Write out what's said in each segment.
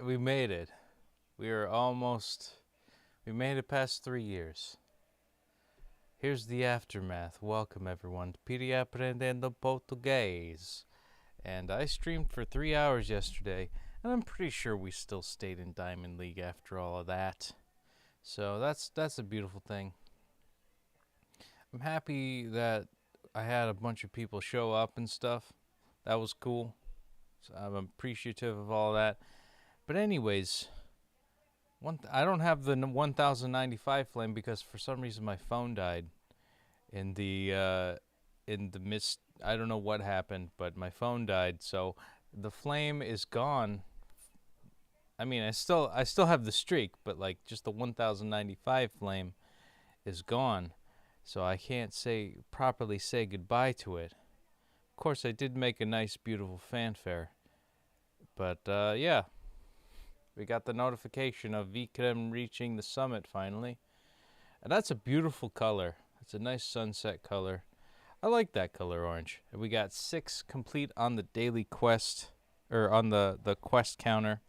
We made it. We made it past 3 years. Here's the aftermath. Welcome, everyone, to Petey Aprendendo Português. And I streamed for 3 hours yesterday, and I'm pretty sure we still stayed in Diamond League after all of that. So that's a beautiful thing. I'm happy that I had a bunch of people show up and stuff. That was cool. So I'm appreciative of all that. But anyways, I don't have the 1095 flame because for some reason my phone died in the midst. I don't know what happened, but my phone died, so the flame is gone. I mean, I still have the streak, but like just the 1095 flame is gone, so I can't properly say goodbye to it. Of course, I did make a nice, beautiful fanfare, but yeah. We got the notification of Vikrem reaching the summit finally. And that's a beautiful color. It's a nice sunset color. I like that color orange. And we got 6 complete on the daily quest, or on the quest counter.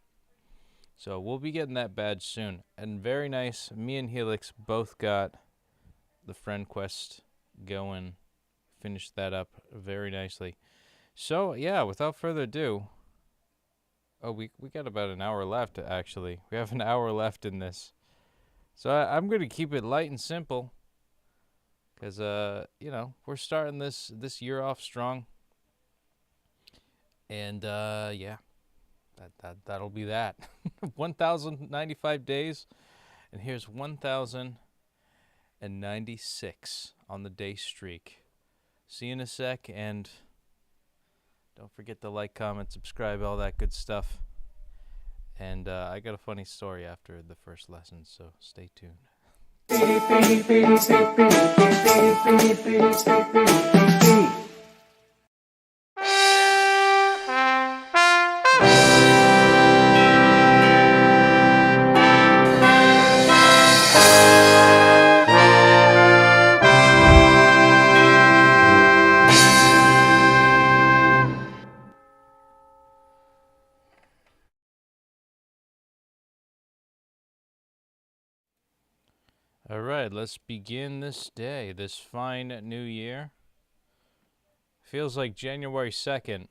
So we'll be getting that badge soon. And very nice, me and Helix both got the friend quest going. Finished that up very nicely. So yeah, without further ado, oh, we got about an hour left, actually. We have an hour left in this. So I'm going to keep it light and simple. Because, you know, we're starting this year off strong. And, yeah. That'll be that. 1,095 days. And here's 1,096 on the day streak. See you in a sec, and don't forget to like, comment, subscribe, all that good stuff. And I got a funny story after the first lesson, so stay tuned. All right, let's begin this day, this fine new year. Feels like January 2nd,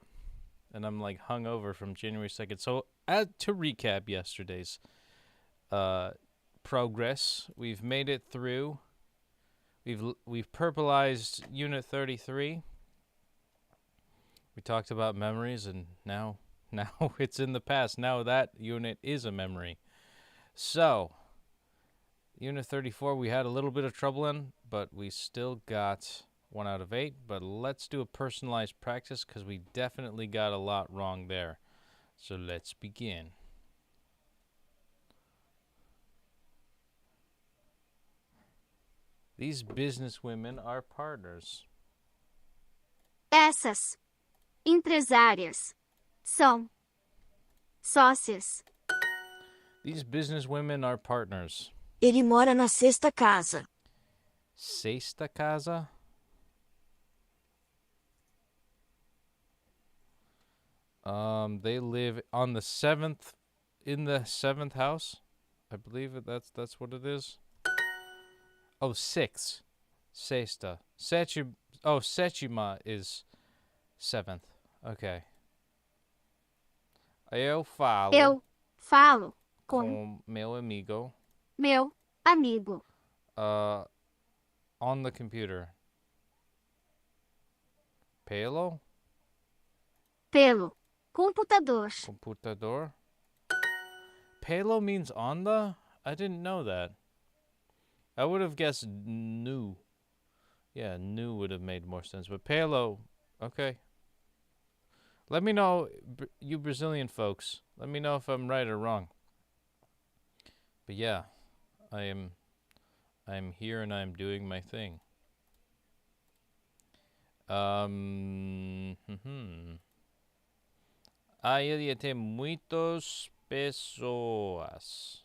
and I'm like hungover from January 2nd. So, to recap yesterday's progress, we've made it through. We've purpleized Unit 33. We talked about memories, and now it's in the past. Now that unit is a memory. So, Unit 34, we had a little bit of trouble in, but we still got 1 out of 8. But let's do a personalized practice because we definitely got a lot wrong there. So let's begin. These businesswomen are partners. Essas empresárias são sócias. These businesswomen are partners. Ele mora na sexta casa. Sexta casa? They live on the 7th, in the 7th house. I believe that's what it is. Oh, 6. Sexta. Sétima is 7th. Okay. Eu falo Com meu amigo. meu amigo. On the computer. Pelo Computador. computador. Pelo means on the? I didn't know that. I would have guessed nu. Yeah, nu would have made more sense. But pelo, okay. Let me know, you Brazilian folks. Let me know if I'm right or wrong. But yeah, I'm here and I'm doing my thing. Aí tem muitas pessoas.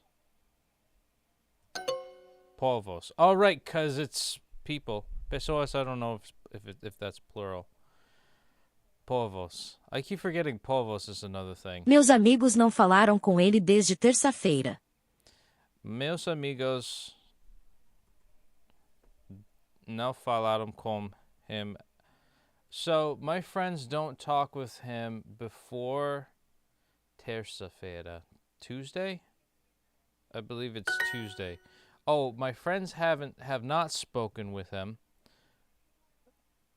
Povos. All right, cause it's people. Pessoas. I don't know if that's plural. povos. I keep forgetting povos is another thing. Meus amigos não falaram com ele desde terça-feira. Meus amigos não falaram com him. So, my friends don't talk with him before terça-feira. Tuesday? I believe it's Tuesday. Oh, my friends have not spoken with him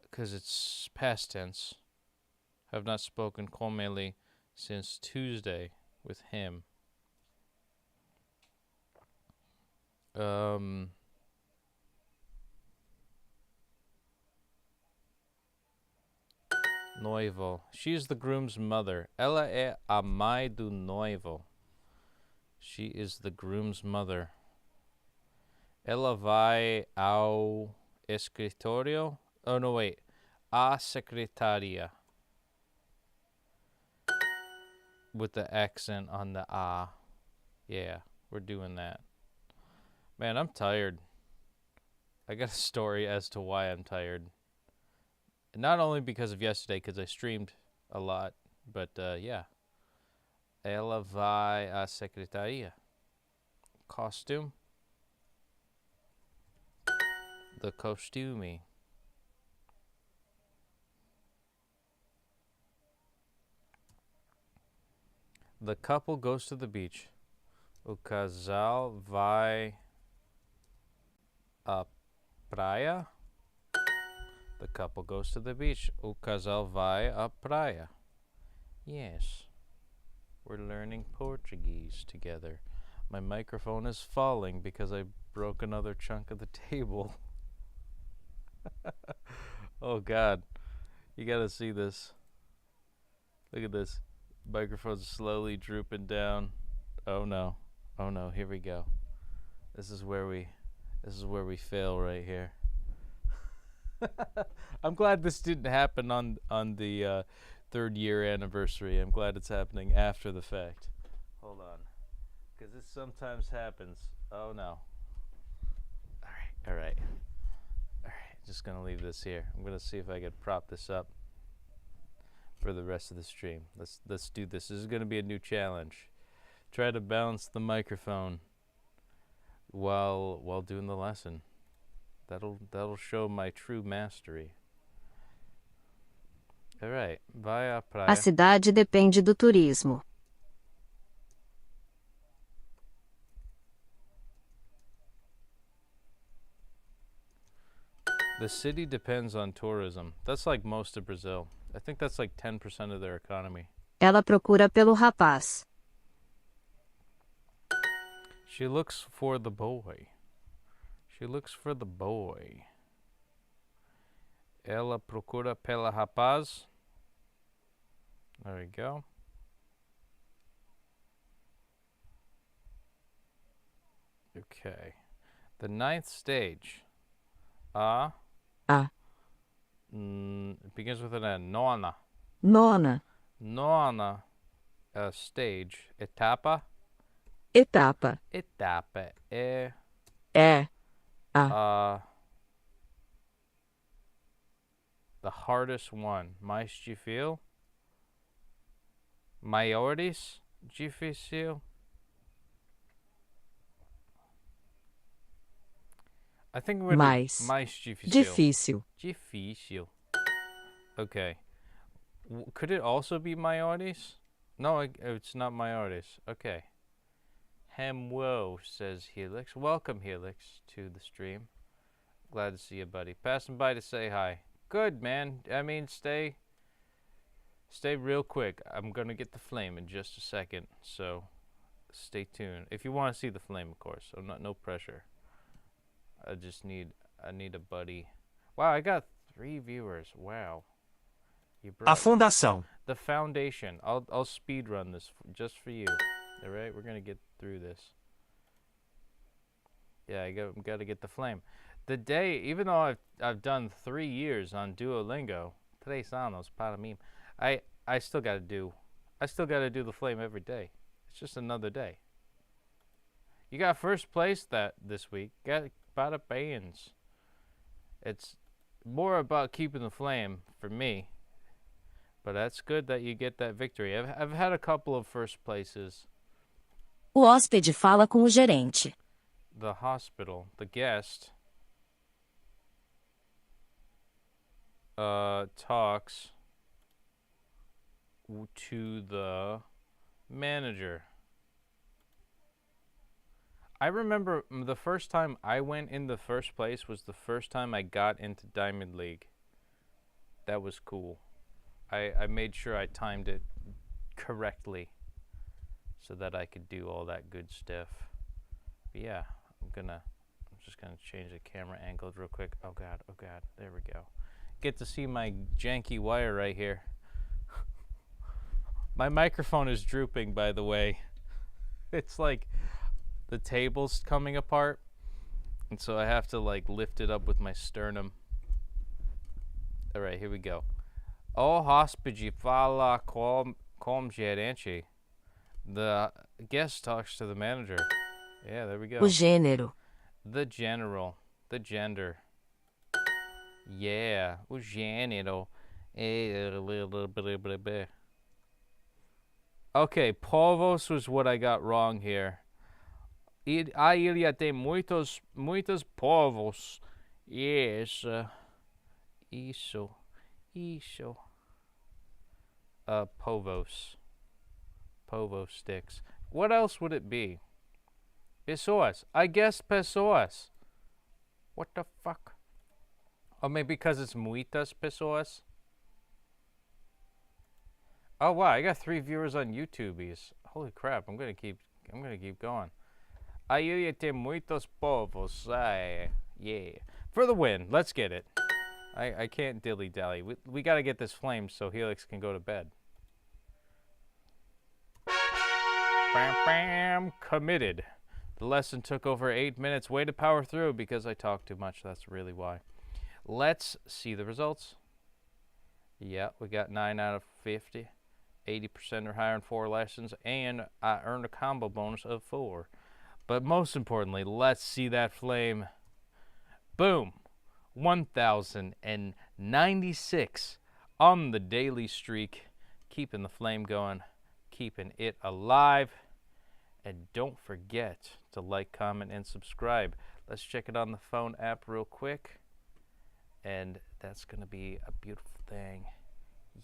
because it's past tense. Have not spoken com ele since Tuesday with him. Noivo. She's the groom's mother. Ela é a mãe do noivo. She is the groom's mother. Ela vai ao escritório. Oh, no, wait. A secretaria. With the accent on the A. Yeah, we're doing that. Man, I'm tired. I got a story as to why I'm tired. Not only because of yesterday, because I streamed a lot, but yeah. Ela vai à secretaria. Costume. The costume. The couple goes to the beach. O casal vai à praia. The couple goes to the beach. O casal vai à praia. Yes. We're learning Portuguese together. My microphone is falling because I broke another chunk of the table. Oh God. You gotta see this. Look at this. Microphone's slowly drooping down. Oh no. Oh no, here we go. This is where we fail right here. I'm glad this didn't happen on the 3rd year anniversary. I'm glad it's happening after the fact. Hold on. Because this sometimes happens. Oh no. Alright. Just gonna leave this here. I'm gonna see if I can prop this up for the rest of the stream. Let's do this. This is gonna be a new challenge. Try to balance the microphone while doing the lesson. That'll show my true mastery. Alright, vai à praia. A cidade depende do turismo. The city depends on tourism. That's like most of Brazil. I think that's like 10% of their economy. Ela procura pelo rapaz. She looks for the boy. She looks for the boy. Ela procura pela rapaz. There we go. Okay. The 9th stage. A. It begins with an N. Nona. Nona. Nona. Stage. Etapa. Etapa. Etapa é the hardest one. Mais difícil. Maiores difícil. I think we're Mais difícil. difícil. Difícil. Okay. Could it also be maiores? No, it's not maiores. Okay. Hemwo, says Helix. Welcome, Helix, to the stream. Glad to see you, buddy. Passing by to say hi. Good, man. I mean, stay real quick. I'm going to get the flame in just a second, so stay tuned. If you want to see the flame, of course. So no pressure. I need a buddy. Wow, I got 3 viewers. Wow. A fundação. The foundation. I'll speed run this just for you. All right, we're gonna get through this. Yeah, I got to get the flame. The day, even though I've done 3 years on Duolingo, 3 anos para mim, I still got to do the flame every day. It's just another day. You got first place this week. Got parabéns. It's more about keeping the flame for me But that's good that you get that victory. I've had a couple of first places. O hóspede fala com o gerente. The hospital, the guest, talks to the manager. I remember the first time I went in the first place was the first time I got into Diamond League. That was cool. I made sure I timed it correctly so that I could do all that good stuff. But yeah, I'm just gonna change the camera angle real quick. Oh god, there we go. Get to see my janky wire right here. My microphone is drooping, by the way. It's like the table's coming apart, and so I have to like lift it up with my sternum. All right, here we go. O hóspede fala com gerente. The guest talks to the manager. Yeah, there we go. O gênero. The general. The gender. Yeah, o gênero. Okay, povos was what I got wrong here. A ilha tem muitos povos. Yes. Isso. Povos. Povo sticks. What else would it be? Pessoas. I guess pessoas. What the fuck? Oh, maybe because it's muitas pessoas? Oh wow, I got 3 viewers on YouTubies. Holy crap, I'm gonna keep going. A ilha tem muitos povos. Yeah. For the win. Let's get it. I can't dilly-dally. We got to get this flame so Helix can go to bed. Bam, bam. Committed. The lesson took over 8 minutes. Way to power through because I talked too much. That's really why. Let's see the results. Yeah, we got 9 out of 50. 80% or higher in 4 lessons. And I earned a combo bonus of 4. But most importantly, let's see that flame. Boom. 1,096 on the daily streak, keeping the flame going, keeping it alive. And don't forget to like, comment, and subscribe. Let's check it on the phone app real quick. And that's going to be a beautiful thing.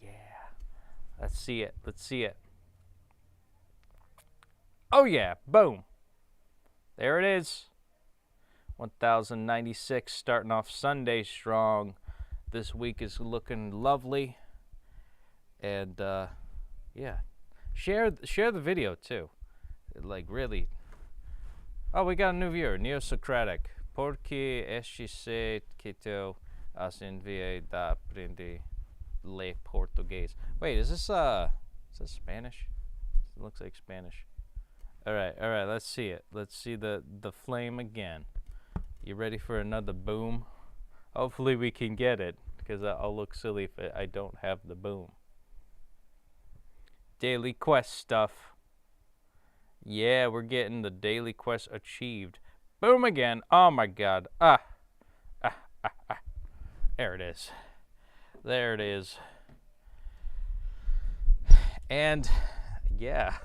Yeah. Let's see it. Oh yeah, boom. There it is. 1,096 starting off Sunday strong. This week is looking lovely. And yeah. Share the video too. Like really. Oh, we got a new viewer, Neo-Socratic. Porque este se quito assim via da aprendi le português. Wait, is this Spanish? It looks like Spanish. All right, let's see it. Let's see the flame again. You ready for another boom? Hopefully we can get it, because I'll look silly if I don't have the boom. Daily quest stuff. Yeah, we're getting the daily quest achieved. Boom again. Oh my god. There it is. There it is. And yeah,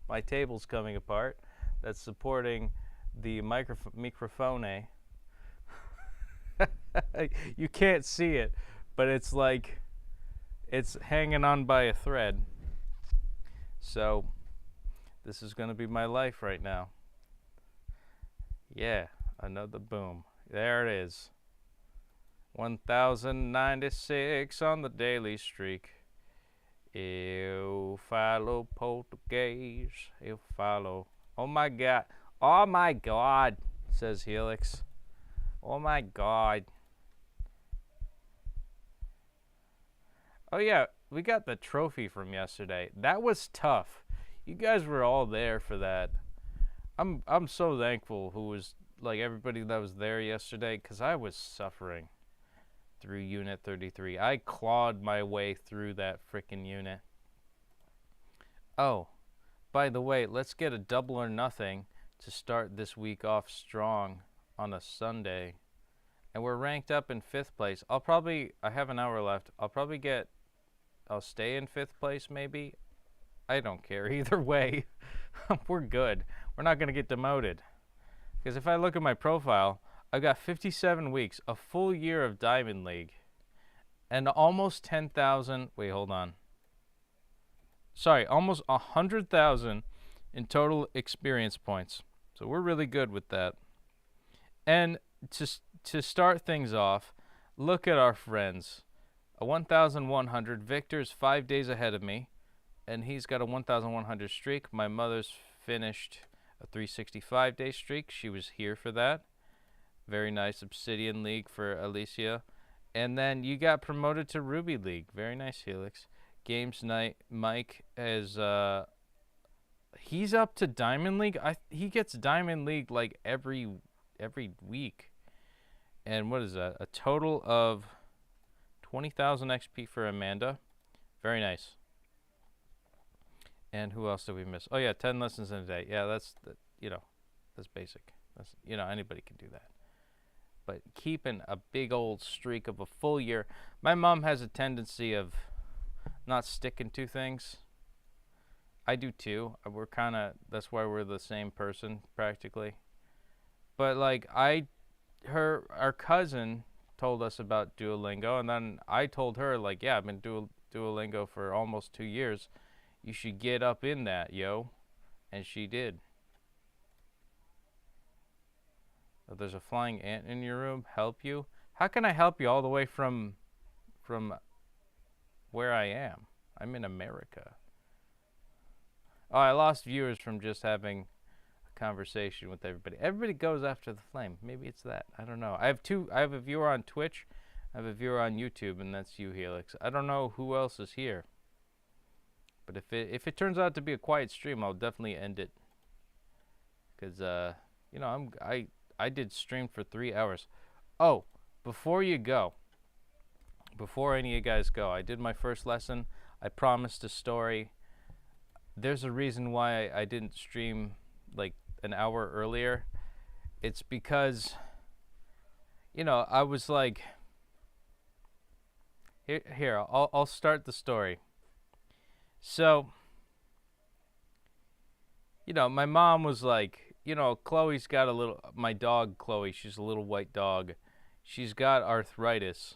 my table's coming apart. That's supporting the microphone. You can't see it, but it's like it's hanging on by a thread. So this is going to be my life right now. Yeah, another boom. There it is. 1,096 on the daily streak. Eu falo português. Eu falo. Oh my god. Oh my god, says Helix. Oh my god. Oh yeah, we got the trophy from yesterday. That was tough. You guys were all there for that. I'm so thankful who was like everybody that was there yesterday, because I was suffering through Unit 33. I clawed my way through that frickin' unit. Oh, by the way, let's get a double or nothing to start this week off strong on a Sunday. And we're ranked up in 5th place. I have an hour left. I'll probably get I'll stay in 5th place maybe. I don't care either way. We're good. We're not going to get demoted. Because if I look at my profile, I've got 57 weeks, a full year of Diamond League, and almost 10,000. Wait, hold on. Sorry, almost 100,000 in total experience points. So we're really good with that. And to start things off, look at our friends. A 1,100. Victor's 5 days ahead of me, and he's got a 1,100 streak. My mother's finished a 365-day streak. She was here for that. Very nice. Obsidian League for Alicia. And then you got promoted to Ruby League. Very nice, Helix. Games night. Mike is he's up to Diamond League. He gets Diamond League like every week. And what is that? A total of 20,000 XP for Amanda. Very nice. And who else did we miss? Oh yeah, 10 lessons in a day. Yeah, that's that's basic. That's anybody can do that. But keeping a big old streak of a full year. My mom has a tendency of not sticking to things. I do too. We're kind of, that's why we're the same person practically. But like our cousin told us about Duolingo, and then I told her like, yeah, I've been Duolingo for almost 2 years. You should get up in that, yo. And she did. Oh, there's a flying ant in your room. Help you? How can I help you all the way from where I am? I'm in America. Oh, I lost viewers from just having a conversation with everybody. Everybody goes after the flame. Maybe it's that. I don't know. I have a viewer on Twitch. I have a viewer on YouTube, and that's you, Helix. I don't know who else is here. But if it turns out to be a quiet stream, I'll definitely end it. Cause I did stream for 3 hours. Oh, before you go, before any of you guys go, I did my first lesson. I promised a story. There's a reason why I didn't stream like an hour earlier. It's because, I was like, here, I'll start the story. So, my mom was like, Chloe's got my dog Chloe, she's a little white dog. She's got arthritis.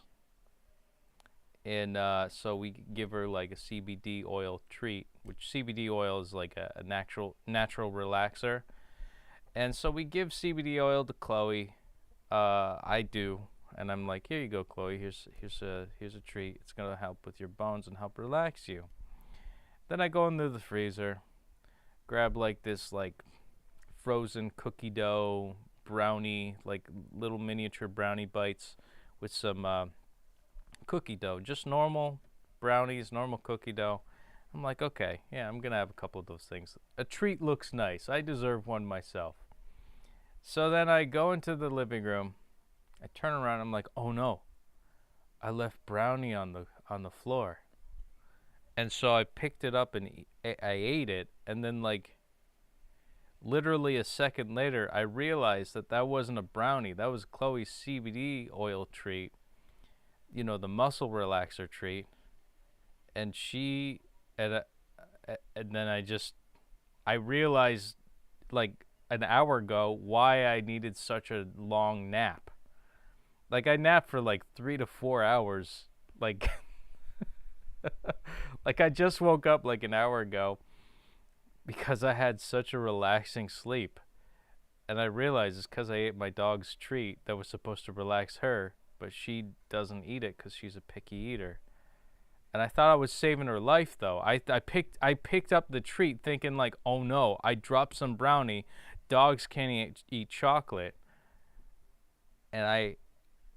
And so we give her like a CBD oil treat, which CBD oil is like a natural relaxer. And so we give CBD oil to Chloe. I do. And I'm like, here you go, Chloe. Here's a treat. It's going to help with your bones and help relax you. Then I go into the freezer, grab like this like frozen cookie dough brownie, like little miniature brownie bites with some cookie dough, just normal brownies, normal cookie dough. I'm like, okay, yeah, I'm gonna have a couple of those things. A treat looks nice. I deserve one myself. So then I go into the living room. I turn around. I'm like, oh no, I left brownie on the floor. And so I picked it up and I ate it, and then like literally a second later, I realized that wasn't a brownie. That was Chloe's CBD oil treat, the muscle relaxer treat. And and then I realized like an hour ago why I needed such a long nap. Like I napped for like 3 to 4 hours, like like I just woke up like an hour ago because I had such a relaxing sleep. And I realized it's because I ate my dog's treat that was supposed to relax her, but she doesn't eat it because she's a picky eater. And I thought I was saving her life though. I picked up the treat thinking like, oh no, I dropped some brownie. Dogs can't eat chocolate. And I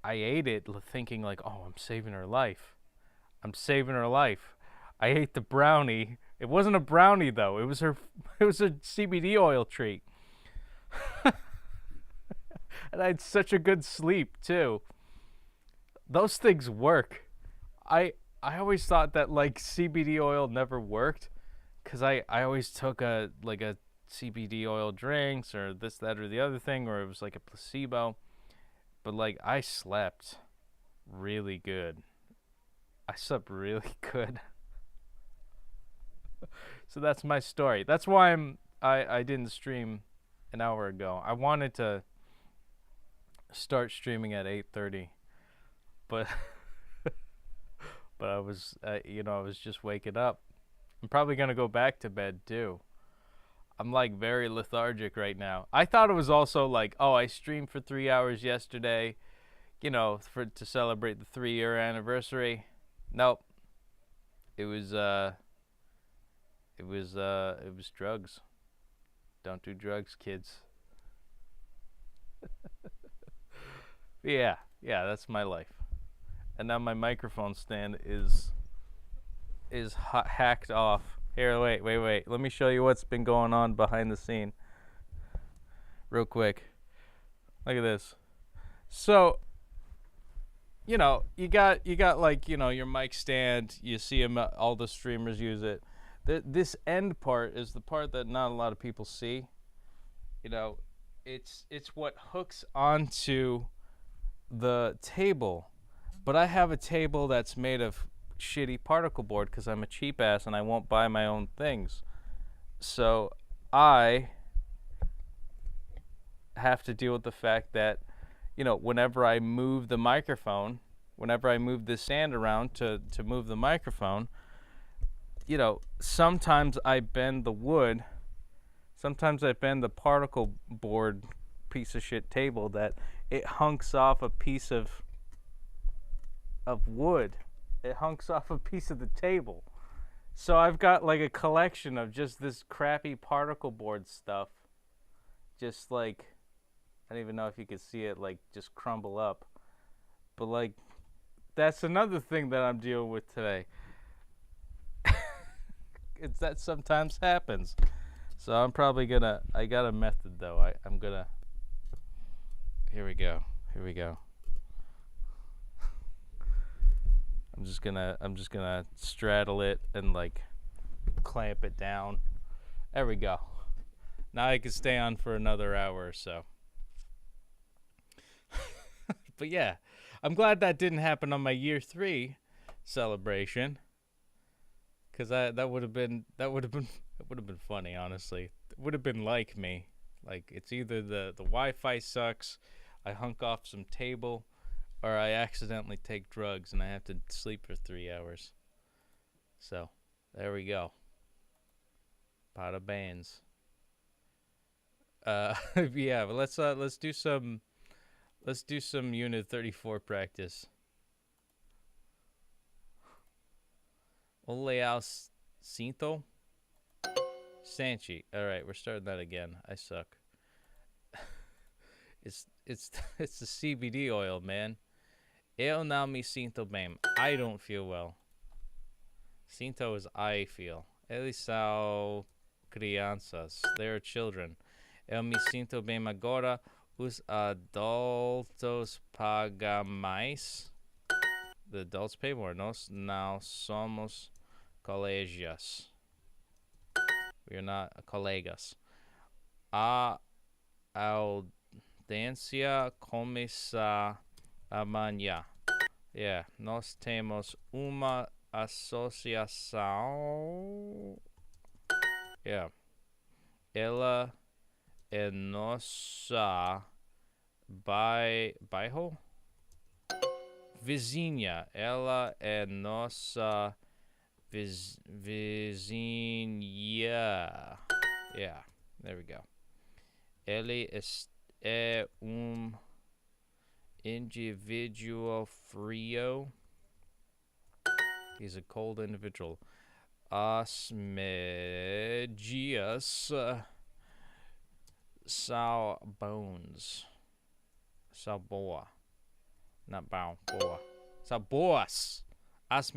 ate it thinking like, oh, I'm saving her life. I'm saving her life. I ate the brownie. It wasn't a brownie though. It was a CBD oil treat. And I had such a good sleep too. Those things work. I always thought that like CBD oil never worked because I always took a CBD oil drinks or this, that, or the other thing, or it was like a placebo. But like I slept really good. I slept really good. So that's my story. That's why I didn't stream an hour ago. I wanted to start streaming at 8:30, but but I was I was just waking up. I'm probably going to go back to bed too. I'm like very lethargic right now. I thought it was also like, oh, I streamed for 3 hours yesterday, to celebrate the 3-year anniversary. Nope. It was drugs. Don't do drugs, kids. Yeah, that's my life. And now my microphone stand is hacked off. Here, wait. Let me show you what's been going on behind the scene. Real quick. Look at this. So, you got like, your mic stand. You see them, all the streamers use it. This end part is the part that not a lot of people see. It's what hooks onto the table. But I have a table that's made of shitty particle board because I'm a cheap ass and I won't buy my own things. So I have to deal with the fact that, whenever I move the microphone, whenever I move this stand around to move the microphone, sometimes I bend the wood, sometimes I bend the particle board piece of shit table that it hunks off a piece of wood. It hunks off a piece of the table. So I've got like a collection of just this crappy particle board stuff. Just like, I don't even know if you could see it, like just crumble up. But like, that's another thing that I'm dealing with today. It's that sometimes happens. So I'm probably gonna, I got a method though. I'm gonna, here we go. I'm just gonna straddle it and like clamp it down. There we go. Now I can stay on for another hour or so. But yeah, I'm glad that didn't happen on my year 3 celebration, because that would have been funny, honestly. It would have been like me. Like, it's either the Wi-Fi sucks, I hunk off some table, or I accidentally take drugs and I have to sleep for 3 hours. So, there we go. Pada bands. Yeah, but let's do some Unit 34 practice. Oleao Cinto Sanchi. All right, we're starting that again. I suck. It's the CBD oil, man. Eu não me sinto bem. I don't feel well. Sinto is I feel. Eles são crianças. They are children. Eu me sinto bem agora. Os adultos pagam mais. The adults pay more. Nós não somos colegas. We are not colegas. A audiência começa amanhã. Yeah, nós temos uma associação. Yeah. Ela é nossa bairro? Vizinha. Ela é nossa vizinha. Yeah, there we go. Ele é individual frio. He's a cold individual. As medias são bones. São boa. Not bow, boa. São boas. As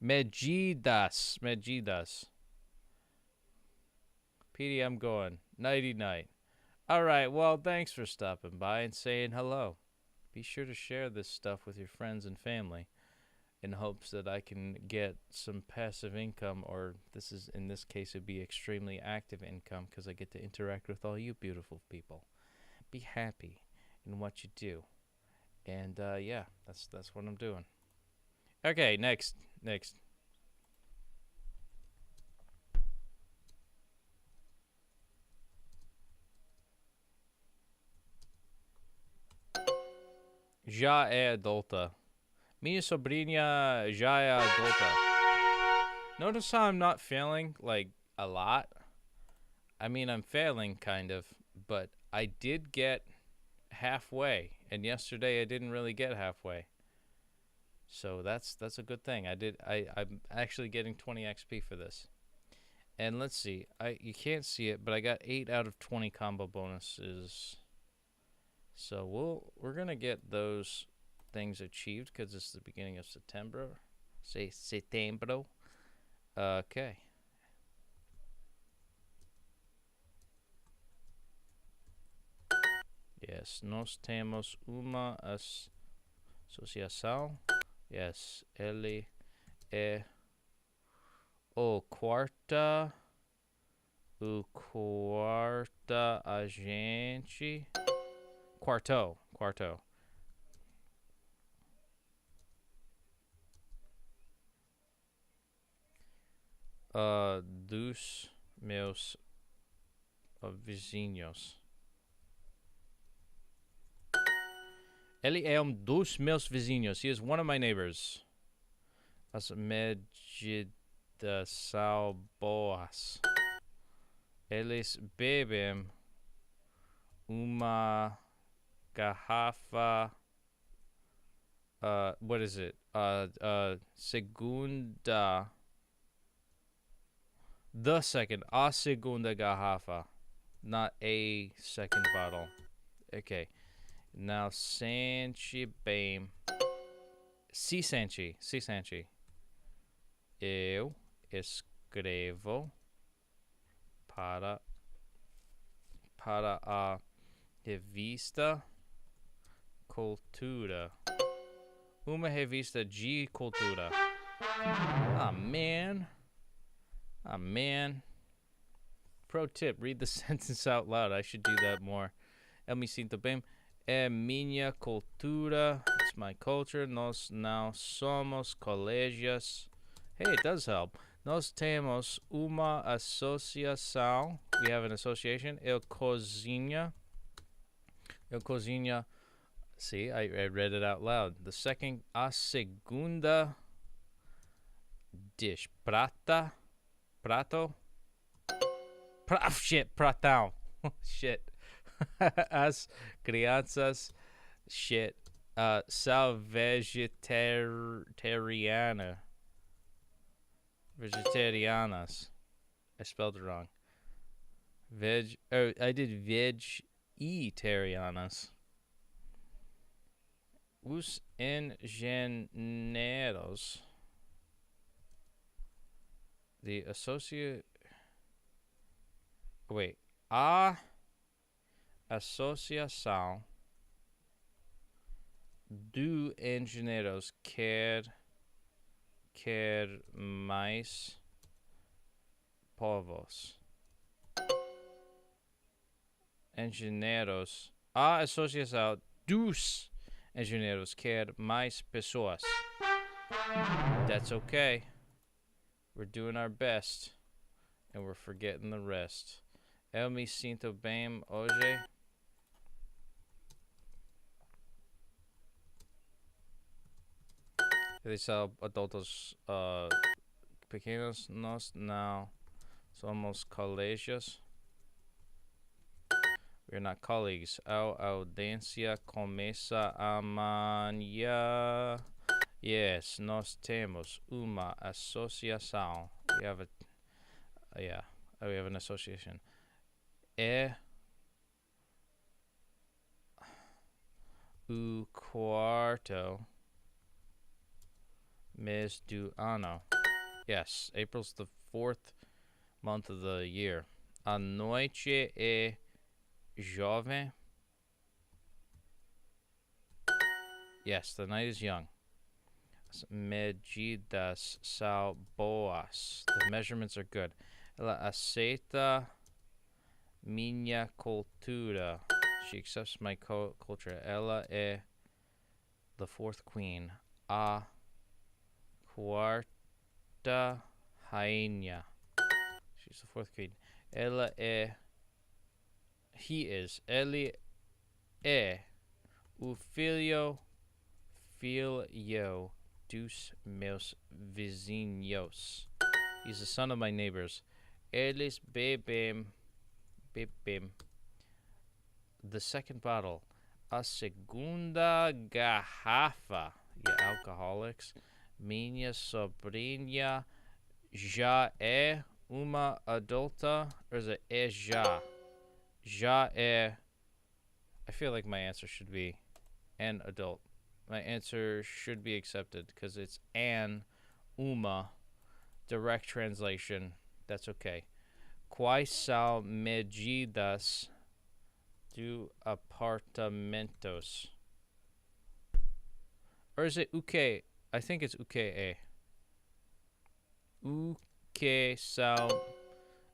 medidas. Petey, I'm going. Nighty night. Alright, well, thanks for stopping by and saying hello. Be sure to share this stuff with your friends and family in hopes that I can get some passive income, or in this case, it'd be extremely active income because I get to interact with all you beautiful people. Be happy in what you do. And, yeah, that's what I'm doing. Okay, next. já é adulta. Minha sobrinha já é adulta. Notice how I'm not failing, like, a lot? I mean, I'm failing, kind of, but I did get halfway, and yesterday I didn't really get halfway. So that's a good thing. I'm actually getting 20 XP for this. And let's see. You can't see it, but I got 8 out of 20 combo bonuses. So we're going to get those things achieved because it's the beginning of September. Say setembro. Okay. Yes, nós temos uma associação. Yes, ele é o quarta agente. Quarto. Dos meus vizinhos. Ele é dos meus vizinhos. He is one of my neighbors. As medidas são boas. Eles bebem uma garrafa. What is it? Segunda. The second. A segunda garrafa. Not a second bottle. Okay. Now, Sanchi bem. Si Sanchi. Eu escrevo para a revista Cultura. Uma revista de cultura. Ah, man. Pro tip, read the sentence out loud. I should do that more. Eu me sinto bem. É minha cultura. It's my culture. Nós não somos colégios. Hey, it does help. Nós temos uma associação. We have an association. Eu cozinha. See, I read it out loud. A segunda dish. Prato. Pratão. Shit. As crianças, são vegetarianas. I spelled it wrong. I did vegetarianas. Os engenheiros. The associate. Wait. A associação de engenheiros quer mais povos. Engenheiros. A associação dos engenheiros quer mais pessoas. That's okay. We're doing our best. And we're forgetting the rest. Eu me sinto bem hoje. Eles são adultos pequenos. Nós não somos colegas. We're not colleagues. A audiência começa amanhã. Yes, nós temos uma associação. We have we have an association. É o quarto mês do ano. Yes, April's the 4th month of the year. A noite é jovem. Yes, the night is young. As medidas são boas. The measurements are good. Ela aceita minha cultura. She accepts my culture. Ela é the 4th queen. A quarta rainha. She's the 4th queen. Ela é. He is. Ele é o filho filho dos meus vizinhos. He's the son of my neighbors. Eles bebem. The second bottle. A segunda garrafa. You alcoholics. Minha sobrinha já é uma adulta. Or is it já? Já é. I feel like my answer should be an adult. My answer should be accepted because it's an, uma. Direct translation. That's okay. Quais são medidas do apartamentos? Or is it uke? I think it's uke. Uke são.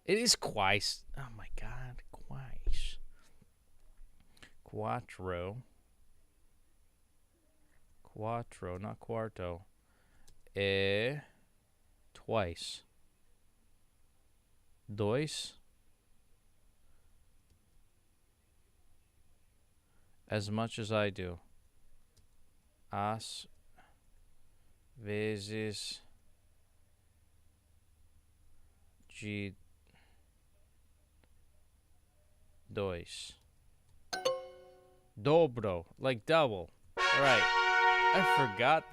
It is quais. Oh my god, quais. Quatro, not quarto. Twice. Dois. As much as I do. Às vezes de dois. Dobro, like double. All right. I forgot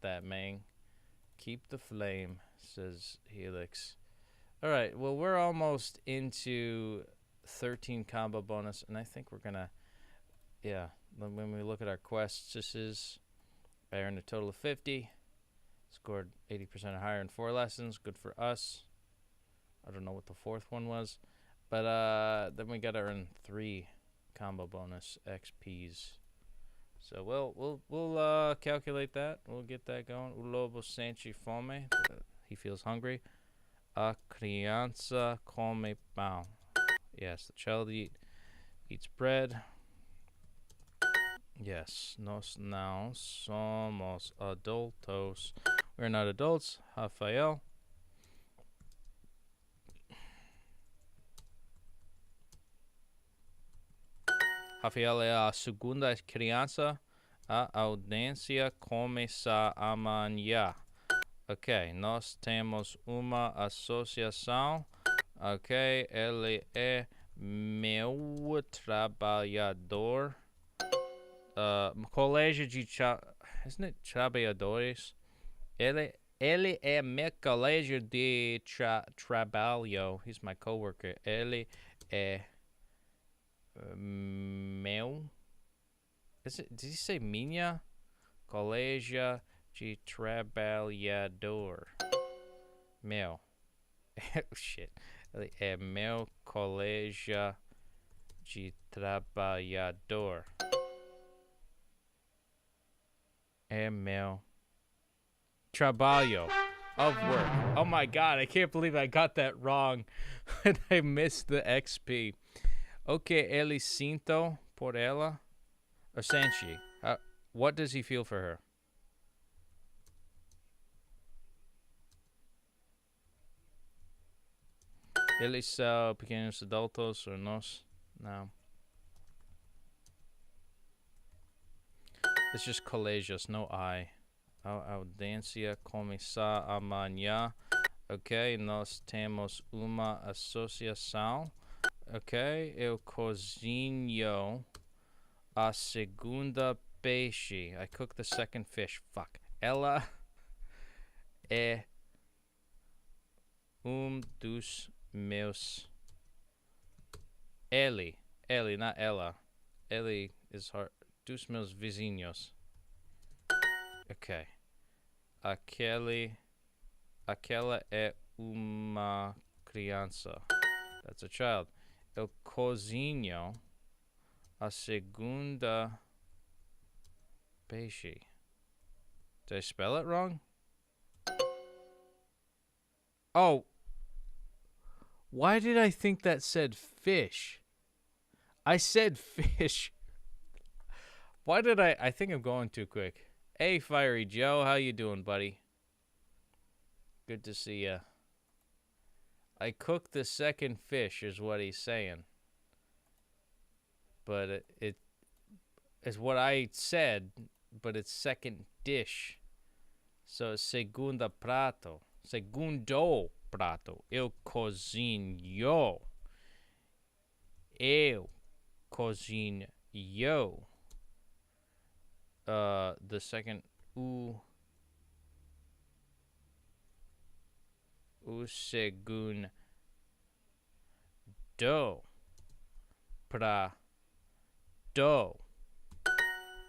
that, man. Keep the flame, says Helix. All right. Well, we're almost into 13 combo bonus, and I think we're gonna, when we look at our quests, I earned a total of 50. Scored 80% or higher in 4 lessons. Good for us. I don't know what the 4th one was, but then we gotta earn 3 combo bonus XPs. So we'll calculate that. We'll get that going. O lobo sente fome. He feels hungry. A criança come pão. Yes, the child eats bread. Yes, nós não somos adultos. We're not adults. Rafael. Rafael é a segunda criança. A audiência começa amanhã. Ok, nós temos uma associação. Ok, ele é meu trabalhador. Colégio de isn't it trabalhadores? Ele é meu colégio de trabalho. He's my coworker. Ele é meu. Did he say minha? Colégio de trabalhador. Meu. Oh, shit. Ele é meu colégio de trabalhador. É meu trabalho of work. Oh my god, I can't believe I got that wrong. And I missed the XP. Okay, ele sinto por ela. Or Sanchi. What does he feel for her? Eles são pequenos adultos or nós? No. It's just colegios, no I. A audiência começa amanhã. Ok, nós temos uma associação. Ok, eu cozinho a segunda peixe. I cook the second fish. Fuck. Ela é dos meus. Ele, not ela. Ele is hard. Dos meus vizinhos. Ok. Aquela é uma criança. That's a child. Eu cozinho a segunda peixe. Did I spell it wrong? Oh. Why did I think that said fish? I said fish. Why did I think I'm going too quick. Hey, Fiery Joe, how you doing, buddy? Good to see ya. I cooked the second fish is what he's saying. But is what I said, but it's second dish. So segunda prato. Segundo prato. Eu cozinho. Eu cozinho. The second o segundo prato.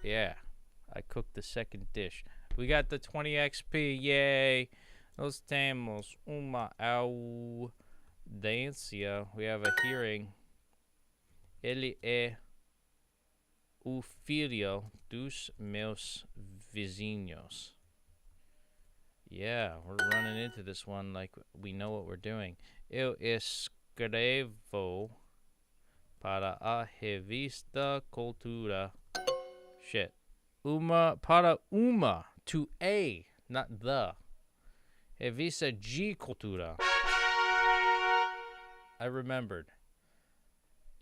Yeah, I cooked the second dish. We got the 20 XP, yay! Nós temos uma audiência. We have a hearing. Ele é o filho dos meus vizinhos. Yeah, we're running into this one like we know what we're doing. Eu escrevo para a revista Cultura. Shit. Para uma. To a, not the. Revista de Cultura. I remembered.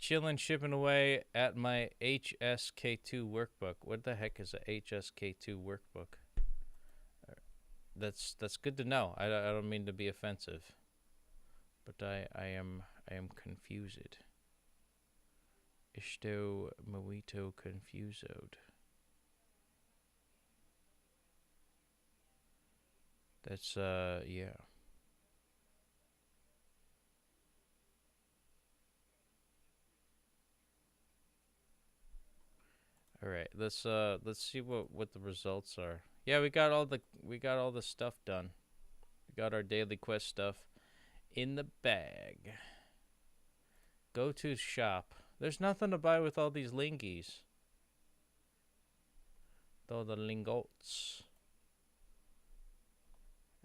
Chillin', shipping away at my HSK2 workbook. What the heck is a HSK2 workbook? That's good to know. I don't mean to be offensive, but I am confused. Estou muito confused. That's yeah. All right, let's see what the results are. Yeah, we got all the stuff done. We got our daily quest stuff in the bag. Go to shop. There's nothing to buy with all these lingies. Though the lingots.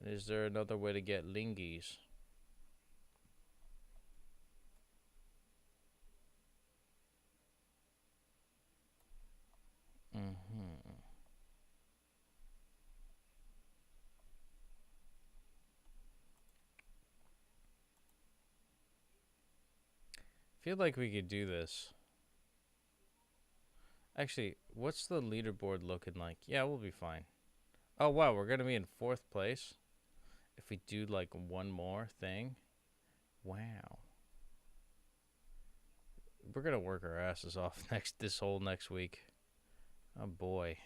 Is there another way to get lingies? Feel like we could do this. Actually, what's the leaderboard looking like? Yeah, we'll be fine. Oh wow, we're gonna be in 4th place if we do like one more thing. Wow. We're gonna work our asses off this whole next week. Oh boy.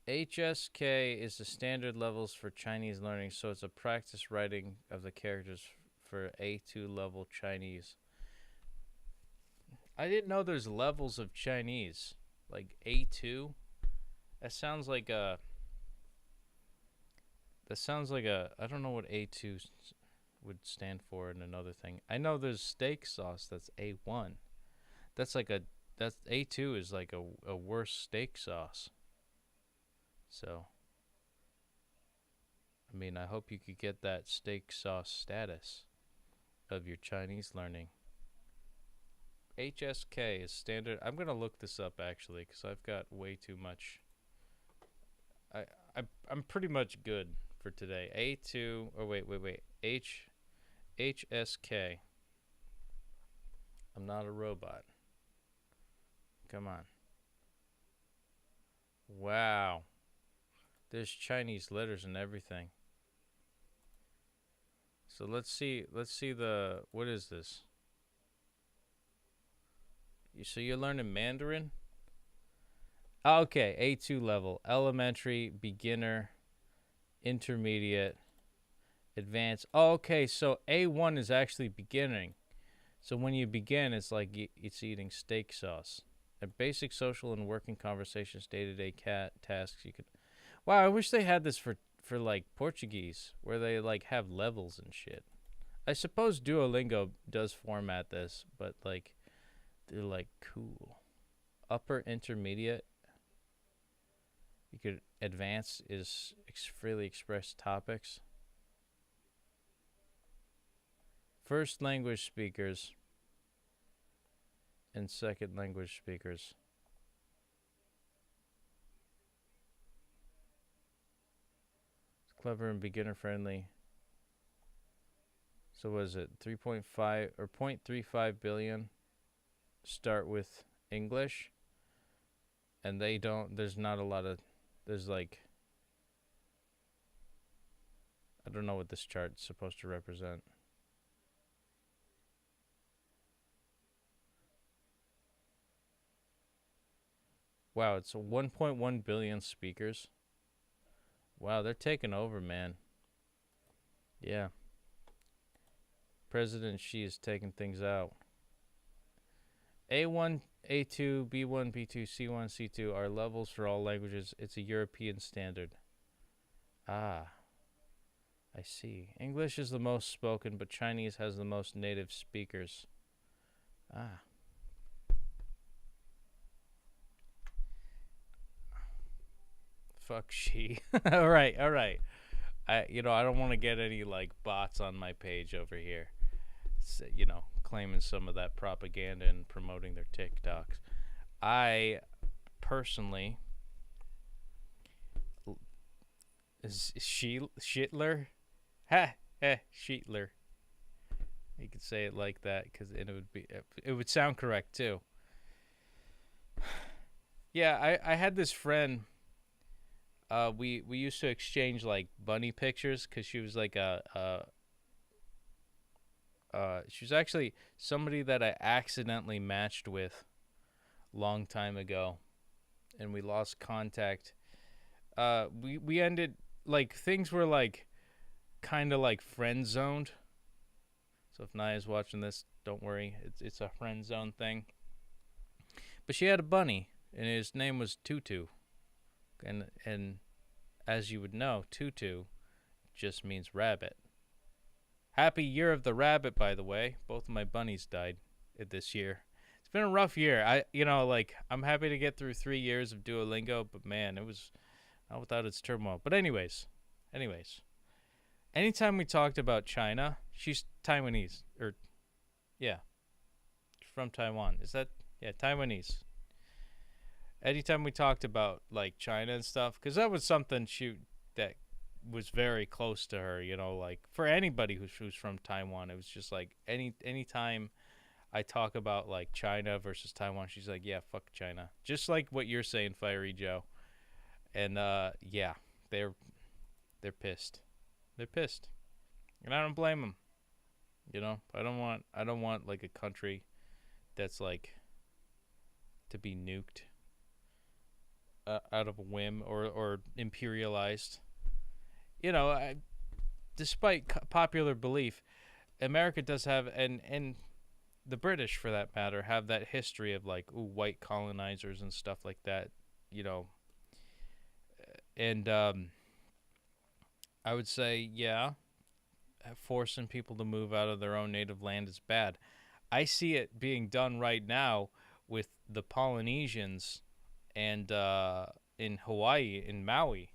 HSK is the standard levels for Chinese learning, so it's a practice writing of the characters for A2 level Chinese. I didn't know there's levels of Chinese. Like A2? That sounds like a I don't know what A2 would stand for in another thing. I know there's steak sauce that's A1. That's A2 is like a worse steak sauce. So I mean, I hope you could get that steak sauce status of your Chinese learning. HSK is standard. I'm gonna look this up actually because I've got way too much. I'm pretty much good for today. A2. Oh wait. HSK. I'm not a robot. Come on. Wow. There's Chinese letters and everything. So let's see the, what is this? So you're learning Mandarin? Oh, okay, A2 level, elementary, beginner, intermediate, advanced. Oh, okay, so A1 is actually beginning. So when you begin, it's like it's eating steak sauce. At basic social and working conversations, day-to-day tasks, you could. Wow, I wish they had this for like Portuguese, where they like have levels and shit. I suppose Duolingo does format this, but like they're like cool. Upper intermediate. You could advance is freely expressed topics. First language speakers and second language speakers. Clever and beginner friendly. So what is it? 3.5 or 0.35 billion start with English. And they don't, there's not a lot of, there's like, I don't know what this chart's supposed to represent. Wow, it's 1.1 billion speakers. Wow, they're taking over, man. Yeah. President Xi is taking things out. A1, A2, B1, B2, C1, C2 are levels for all languages. It's a European standard. Ah, I see. English is the most spoken, but Chinese has the most native speakers. Ah. Fuck Xi. All right. I don't want to get any like bots on my page over here. Claiming some of that propaganda and promoting their TikToks. I personally is Shitler? Sheetler. You could say it like that it would sound correct too. Yeah, I had this friend. We used to exchange like bunny pictures because she was like she was actually somebody that I accidentally matched with long time ago, and we lost contact. We ended like things were like kind of like friend zoned. So if Naya's watching this, don't worry, it's a friend zone thing. But she had a bunny, and his name was Tutu, and as you would know, Tutu just means rabbit. Happy Year of the Rabbit, by the way. Both of my bunnies died this year. It's been a rough year. I'm happy to get through 3 years of Duolingo, but man, it was not without its turmoil. But anyways, anytime we talked about China, she's Taiwanese, from Taiwan. Is that Taiwanese? Anytime we talked about like China and stuff, because that was something that was very close to her, like for anybody who's from Taiwan, it was just like anytime I talk about like China versus Taiwan, she's like, yeah, fuck China, just like what you're saying, Fiery Joe. And yeah, they're pissed, and I don't blame them. I don't want like a country that's like to be nuked out of a whim or imperialized. Despite popular belief, America does have, and the British, for that matter, have that history of like white colonizers and stuff like that. And I would say, yeah, forcing people to move out of their own native land is bad. I see it being done right now with the Polynesians and in Hawaii, in Maui,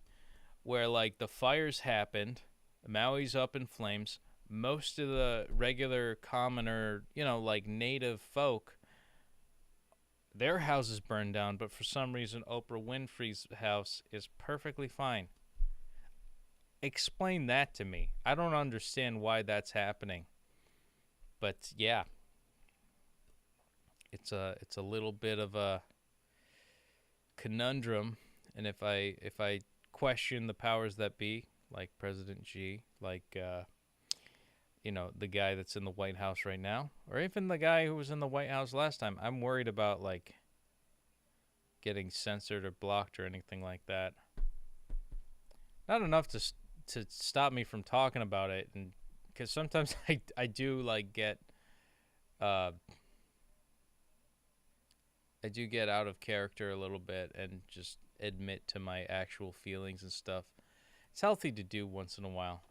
where like the fires happened, Maui's up in flames. Most of the regular commoner, like native folk, their houses burned down, but for some reason Oprah Winfrey's house is perfectly fine. Explain that to me. I don't understand why that's happening. But yeah, it's a little bit of a conundrum, and if I question the powers that be, like President Xi, like the guy that's in the White House right now, or even the guy who was in the White House last time, I'm worried about like getting censored or blocked or anything like that. Not enough to stop me from talking about it, and because sometimes I do like get I do get out of character a little bit and just admit to my actual feelings and stuff. It's healthy to do once in a while.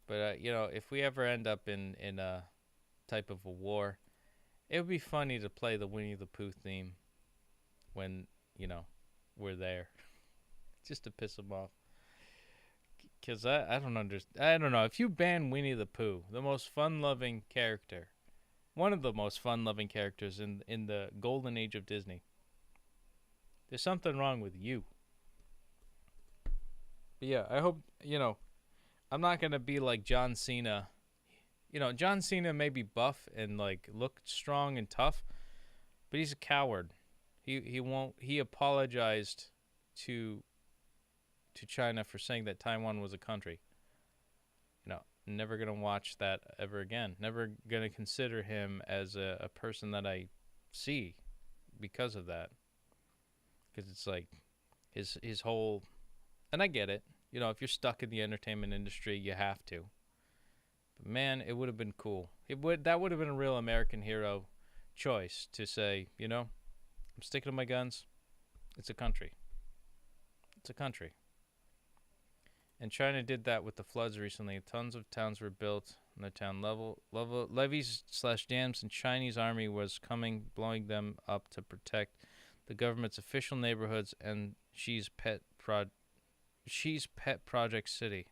But, if we ever end up in a type of a war, it would be funny to play the Winnie the Pooh theme when, we're there. Just to piss them off. Because I don't understand. I don't know. If you ban Winnie the Pooh, the most fun-loving character, one of the most fun-loving characters in the golden age of Disney, there's something wrong with you. But yeah, I hope, I'm not going to be like John Cena. John Cena may be buff and like look strong and tough, but he's a coward. He won't. He apologized to China for saying that Taiwan was a country. Never gonna watch that ever again. Never gonna consider him as a person that I see because of that. Because it's like his whole, and I get it. If you're stuck in the entertainment industry, you have to. But man, it would have been cool. That would have been a real American hero choice to say, I'm sticking to my guns. It's a country. It's a country. And China did that with the floods recently. Tons of towns were built on the town level levees/dams, and Chinese army was coming, blowing them up to protect the government's official neighborhoods and Xi's pet project city.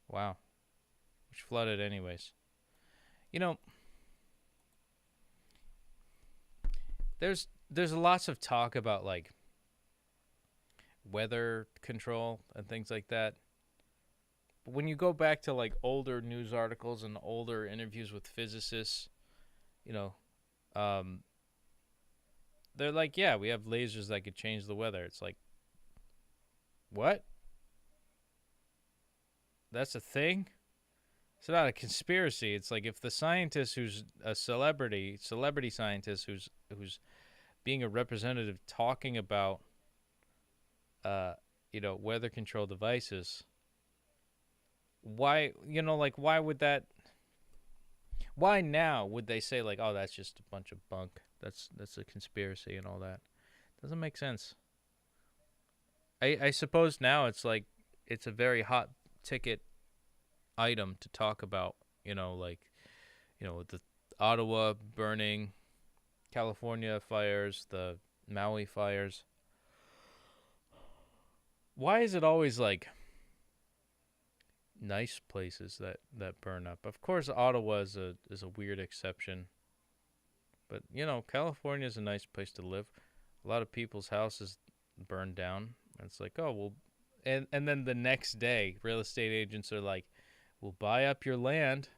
Wow. Which flooded anyways. There's lots of talk about like weather control and things like that. But when you go back to like older news articles and older interviews with physicists, they're like, yeah, we have lasers that could change the weather. It's like, what? That's a thing? It's not a conspiracy. It's like if the scientist who's a celebrity scientist who's being a representative talking about weather control devices, why now would they say like, oh, that's just a bunch of bunk, that's a conspiracy and all that? Doesn't make sense. I suppose now it's like it's a very hot ticket item to talk about, with the Ottawa burning, California fires, the Maui fires. Why is it always like nice places that burn up? Of course, Ottawa is a weird exception, but California is a nice place to live. A lot of people's houses burned down, and it's like, oh well, and then the next day, real estate agents are like, we'll buy up your land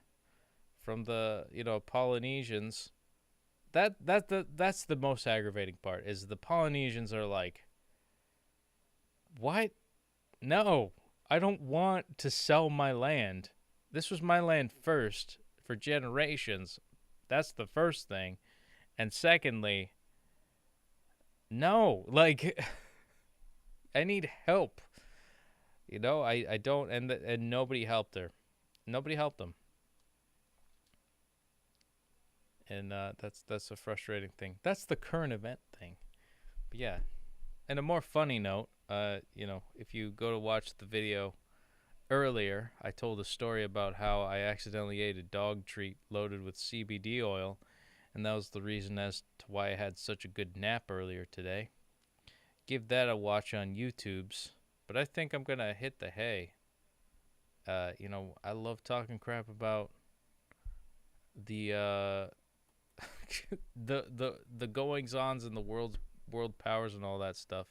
from the Polynesians. That's the most aggravating part, is the Polynesians are like, what? No, I don't want to sell my land. This was my land first for generations. That's the first thing. And secondly, no, like, I need help. I don't, and nobody helped her. Nobody helped them. And that's a frustrating thing. That's the current event thing. But yeah. And a more funny note, if you go to watch the video earlier, I told a story about how I accidentally ate a dog treat loaded with CBD oil, and that was the reason as to why I had such a good nap earlier today. Give that a watch on YouTube's, but I think I'm going to hit the hay. I love talking crap about the the goings-ons in the world powers and all that stuff.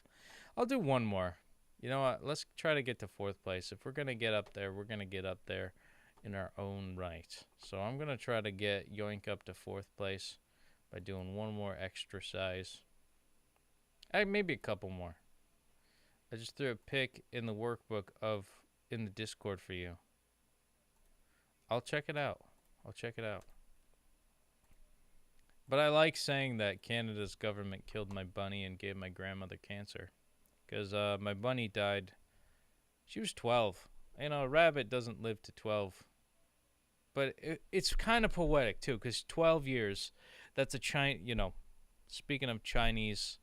I'll do one more. You know what? Let's try to get to 4th place. If we're going to get up there, we're going to get up there in our own right. So I'm going to try to get Yoink up to 4th place by doing one more exercise. Maybe a couple more. I just threw a pic in the workbook in the Discord for you. I'll check it out. But I like saying that Canada's government killed my bunny and gave my grandmother cancer. Because my bunny died. She was 12. A rabbit doesn't live to 12. But it's kind of poetic, too, because 12 years, that's speaking of Chinese,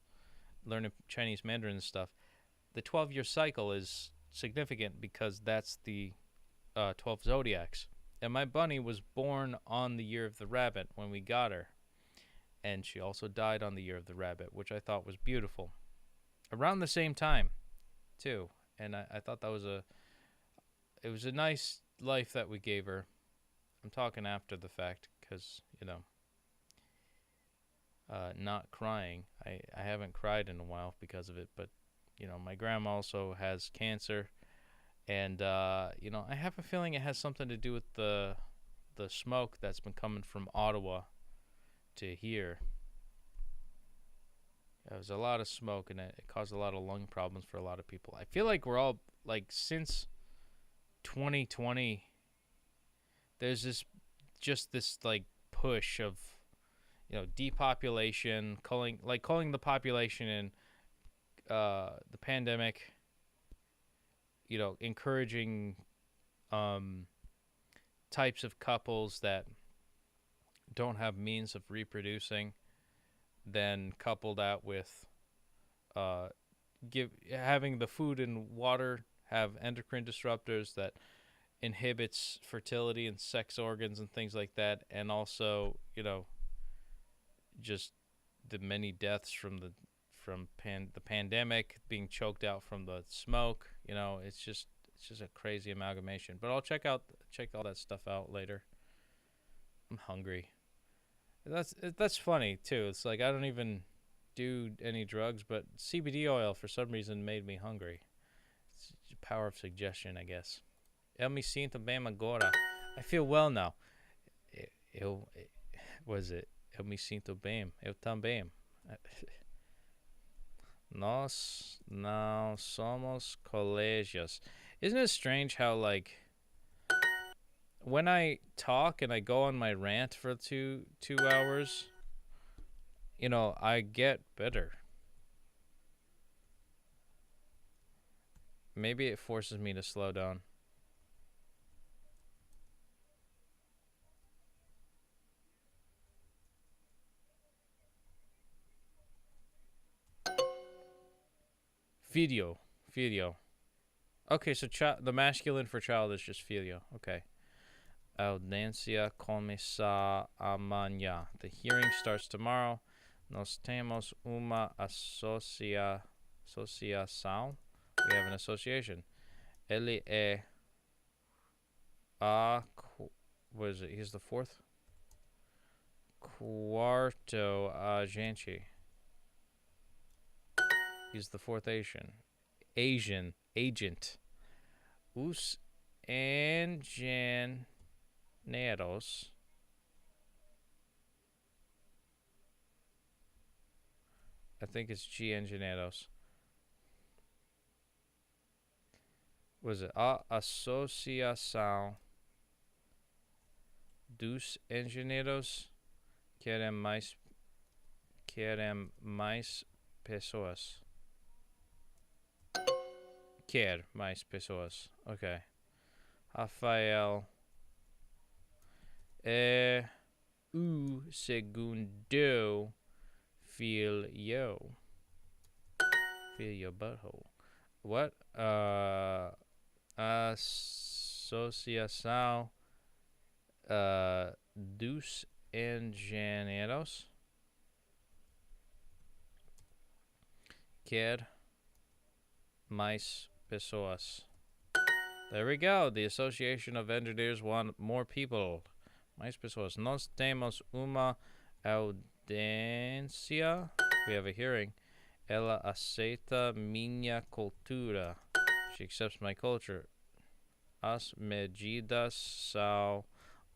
learning Chinese Mandarin and stuff, the 12-year cycle is significant because that's the 12 zodiacs. And my bunny was born on the year of the rabbit when we got her. And she also died on the year of the rabbit, which I thought was beautiful. Around the same time, too. And I thought that was it was a nice life that we gave her. I'm talking after the fact because, not crying. I haven't cried in a while because of it. But, my grandma also has cancer. And, I have a feeling it has something to do with the smoke that's been coming from Ottawa to here. There was a lot of smoke, and it caused a lot of lung problems for a lot of people. I feel like we're all, like, since 2020, there's this like push of, depopulation, calling the population in the pandemic, encouraging types of couples that don't have means of reproducing, then couple that with having the food and water have endocrine disruptors that inhibits fertility and sex organs and things like that, and also just the many deaths from the pandemic, being choked out from the smoke. It's just a crazy amalgamation. But I'll check all that stuff out later. I'm hungry. That's funny too. It's like I don't even do any drugs, but CBD oil for some reason made me hungry. It's the power of suggestion, I guess. Eu me sinto bem agora. I feel well now. Eu me sinto bem. Eu também. Nós não somos colegas. Isn't it strange how, like, when I talk and I go on my rant for two hours, I get better. Maybe it forces me to slow down. Filho. Okay, so the masculine for child is just filho. Okay. Audiência começa amanhã. The hearing starts tomorrow. Nós temos uma associação. We have an association. Ele é what is it? He's the fourth? Quarto agente. He's the fourth Asian agent. Os engenheiros I think it's G engenheiros. Was it a associação dos engenheiros querem mais pessoas. Quer mais pessoas. Okay. Rafael é o segundo filho. Filho butthole. What? Associação dos engenheiros quer mais pessoas. There we go. The Association of Engineers want more people. Mais pessoas. Nós temos uma audiência. We have a hearing. Ela aceita minha cultura. She accepts my culture. As medidas são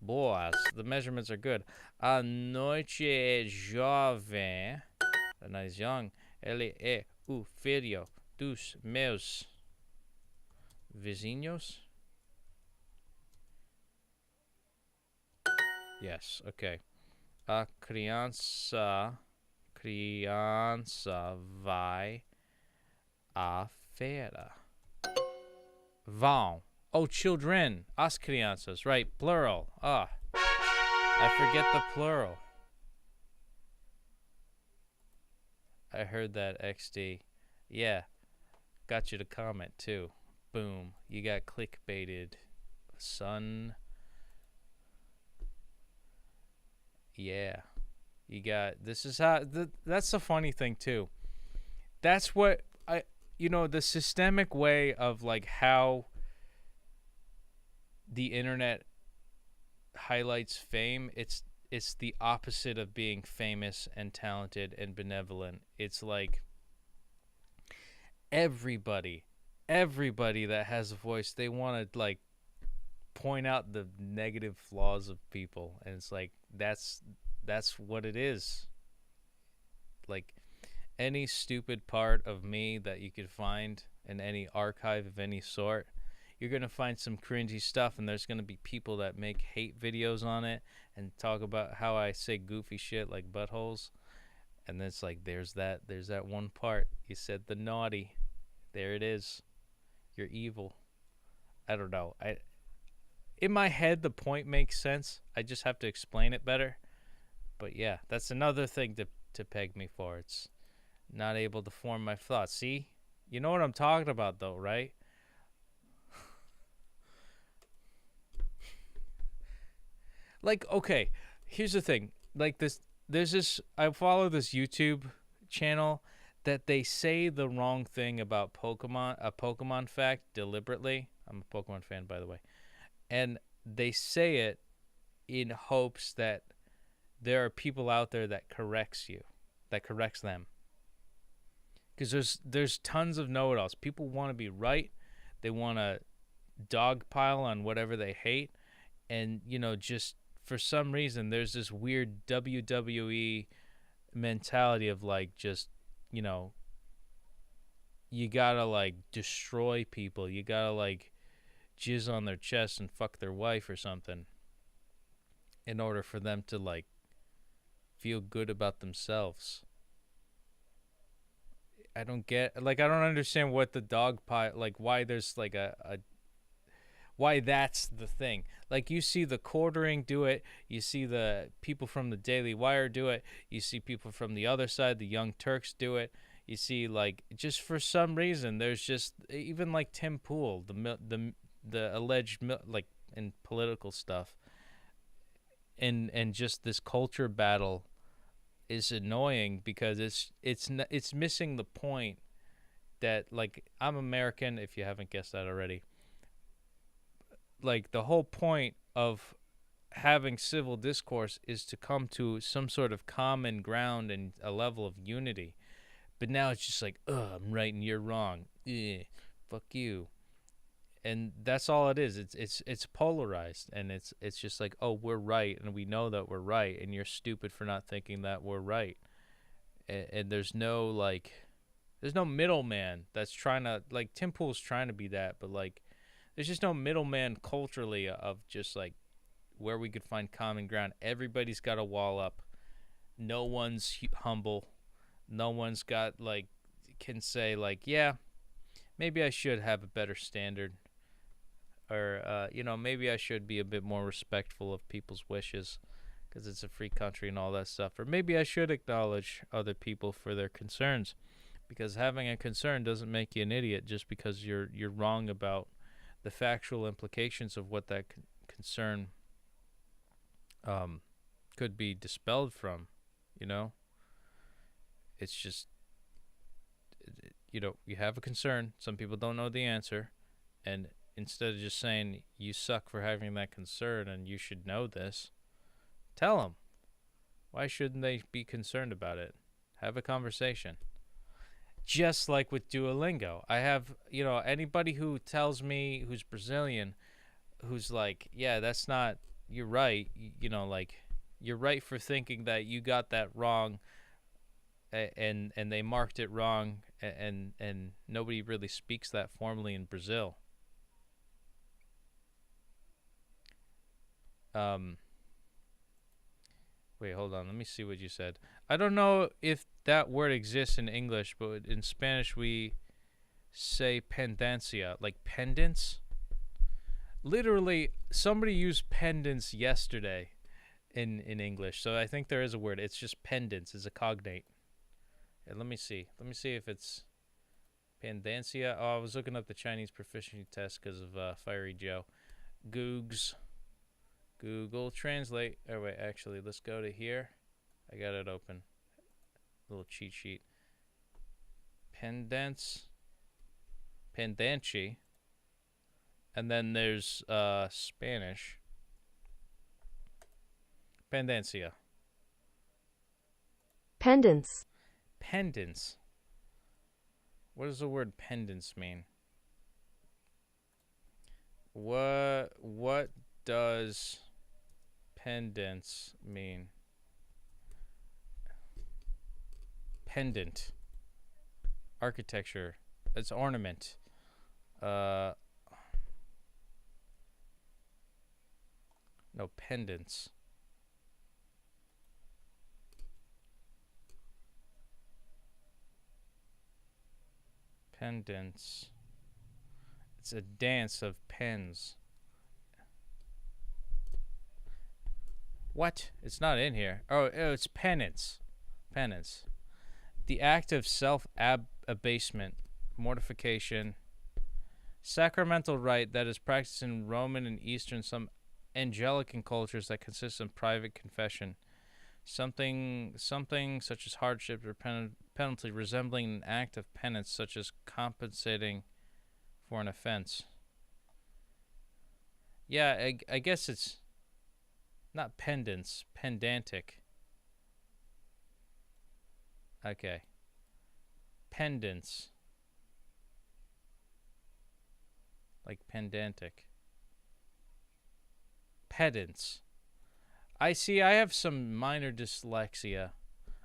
boas. The measurements are good. A noite é jovem. The night is young. Ele é o filho dos meus vizinhos. Yes, okay. A criança vai à feira. Vão. Oh, children. As crianças. Right, plural. I forget the plural. I heard that, XD. Yeah. Got you to comment, too. Boom. You got clickbaited, son. Yeah. You got... This is how... That's the funny thing, too. That's what... the systemic way of, like, how the internet highlights fame, it's the opposite of being famous and talented and benevolent. It's like everybody that has a voice, they want to like point out the negative flaws of people, and it's like that's what it is. Like any stupid part of me that you could find in any archive of any sort, you're going to find some cringy stuff, and there's going to be people that make hate videos on it and talk about how I say goofy shit like buttholes. And then it's like, there's that one part. You said the naughty. There it is. You're evil. I don't know. In my head, the point makes sense. I just have to explain it better. But yeah, that's another thing to peg me for. It's not able to form my thoughts. See? You know what I'm talking about, though, right? Like, okay, here's the thing. Like I follow this YouTube channel that they say the wrong thing about Pokemon, a Pokemon fact deliberately. I'm a Pokemon fan, by the way. And they say it in hopes that there are people out there that corrects them. Because there's tons of know-it-alls. People want to be right. They want to dogpile on whatever they hate. And, just for some reason, there's this weird WWE mentality of, like, just, you gotta, like, destroy people. You gotta, like, jizz on their chest and fuck their wife or something in order for them to, like, feel good about themselves. I don't understand what the dog pile, like, why there's, like, why that's the thing. Like, you see the Quartering do it. You see the people from the Daily Wire do it. You see people from the other side, the Young Turks, do it. You see, like, just for some reason, there's just, even like Tim Pool, the alleged, like, in political stuff, and just this culture battle is annoying because it's missing the point that, like, I'm American, if you haven't guessed that already. Like, the whole point of having civil discourse is to come to some sort of common ground and a level of unity. But now it's just like, I'm right and you're wrong. Fuck you. And that's all it is. It's polarized, and it's just like, oh, we're right, and we know that we're right, and you're stupid for not thinking that we're right. And there's no middleman that's trying to, like, Tim Pool's trying to be that, but, like, there's just no middleman culturally of just, like, where we could find common ground. Everybody's got a wall up. No one's humble. No one's got, like, can say, like, yeah, maybe I should have a better standard. Or, maybe I should be a bit more respectful of people's wishes because it's a free country and all that stuff. Or maybe I should acknowledge other people for their concerns, because having a concern doesn't make you an idiot just because you're wrong about the factual implications of what that concern could be dispelled from, It's just, you have a concern. Some people don't know the answer. And instead of just saying, you suck for having that concern and you should know this, tell them. Why shouldn't they be concerned about it? Have a conversation. Just like with Duolingo. I have, anybody who tells me, who's Brazilian, who's like, yeah, that's not, you're right. Like, you're right for thinking that you got that wrong, and they marked it wrong, and nobody really speaks that formally in Brazil. Wait, hold on. Let me see what you said. I don't know if that word exists in English, but in Spanish we say pendencia, like pendants. Literally, somebody used pendants yesterday in English, so I think there is a word. It's just pendants. It's a cognate. And let me see. Let me see if it's pendencia. Oh, I was looking up the Chinese proficiency test because of Fiery Joe. Google Translate. Oh, wait, actually, let's go to here. I got it open. Little cheat sheet. Pendancy. And then there's Spanish. Pendencia. Pendants. Pendants. What does the word pendants mean? What does pendants mean? Pendant. architecture. It's ornament. No, pendants. Pendants. It's a dance of pens. What? It's not in here. Oh, it's penance. Penance. The act of self-abasement, mortification, sacramental rite that is practiced in Roman and Eastern, some Anglican cultures that consists of private confession. Something such as hardship or penalty resembling an act of penance, such as compensating for an offense. Yeah, I guess it's not pendants, pendantic. Okay. Pendants. Like pendantic. Pedants. I have some minor dyslexia.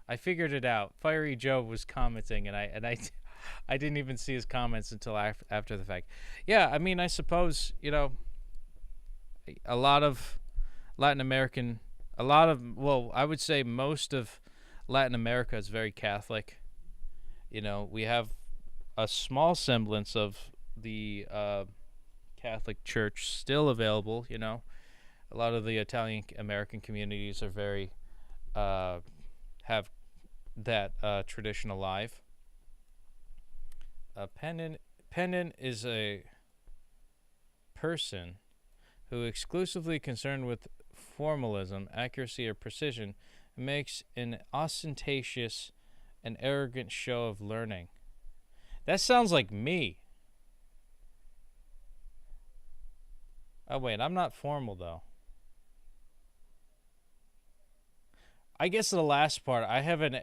I figured it out. Fiery Joe was commenting, and I didn't even see his comments until after the fact. Yeah, I mean, I suppose, you know, a lot of Latin American, I would say most of Latin America is very Catholic. You know, we have a small semblance of the Catholic Church still available, you know. A lot of the Italian American communities are very, have that tradition alive. Pedant is a person who exclusively concerned with formalism, accuracy, or precision makes an ostentatious and arrogant show of learning. That sounds like me. Oh wait, I'm not formal though. I guess the last part, I have an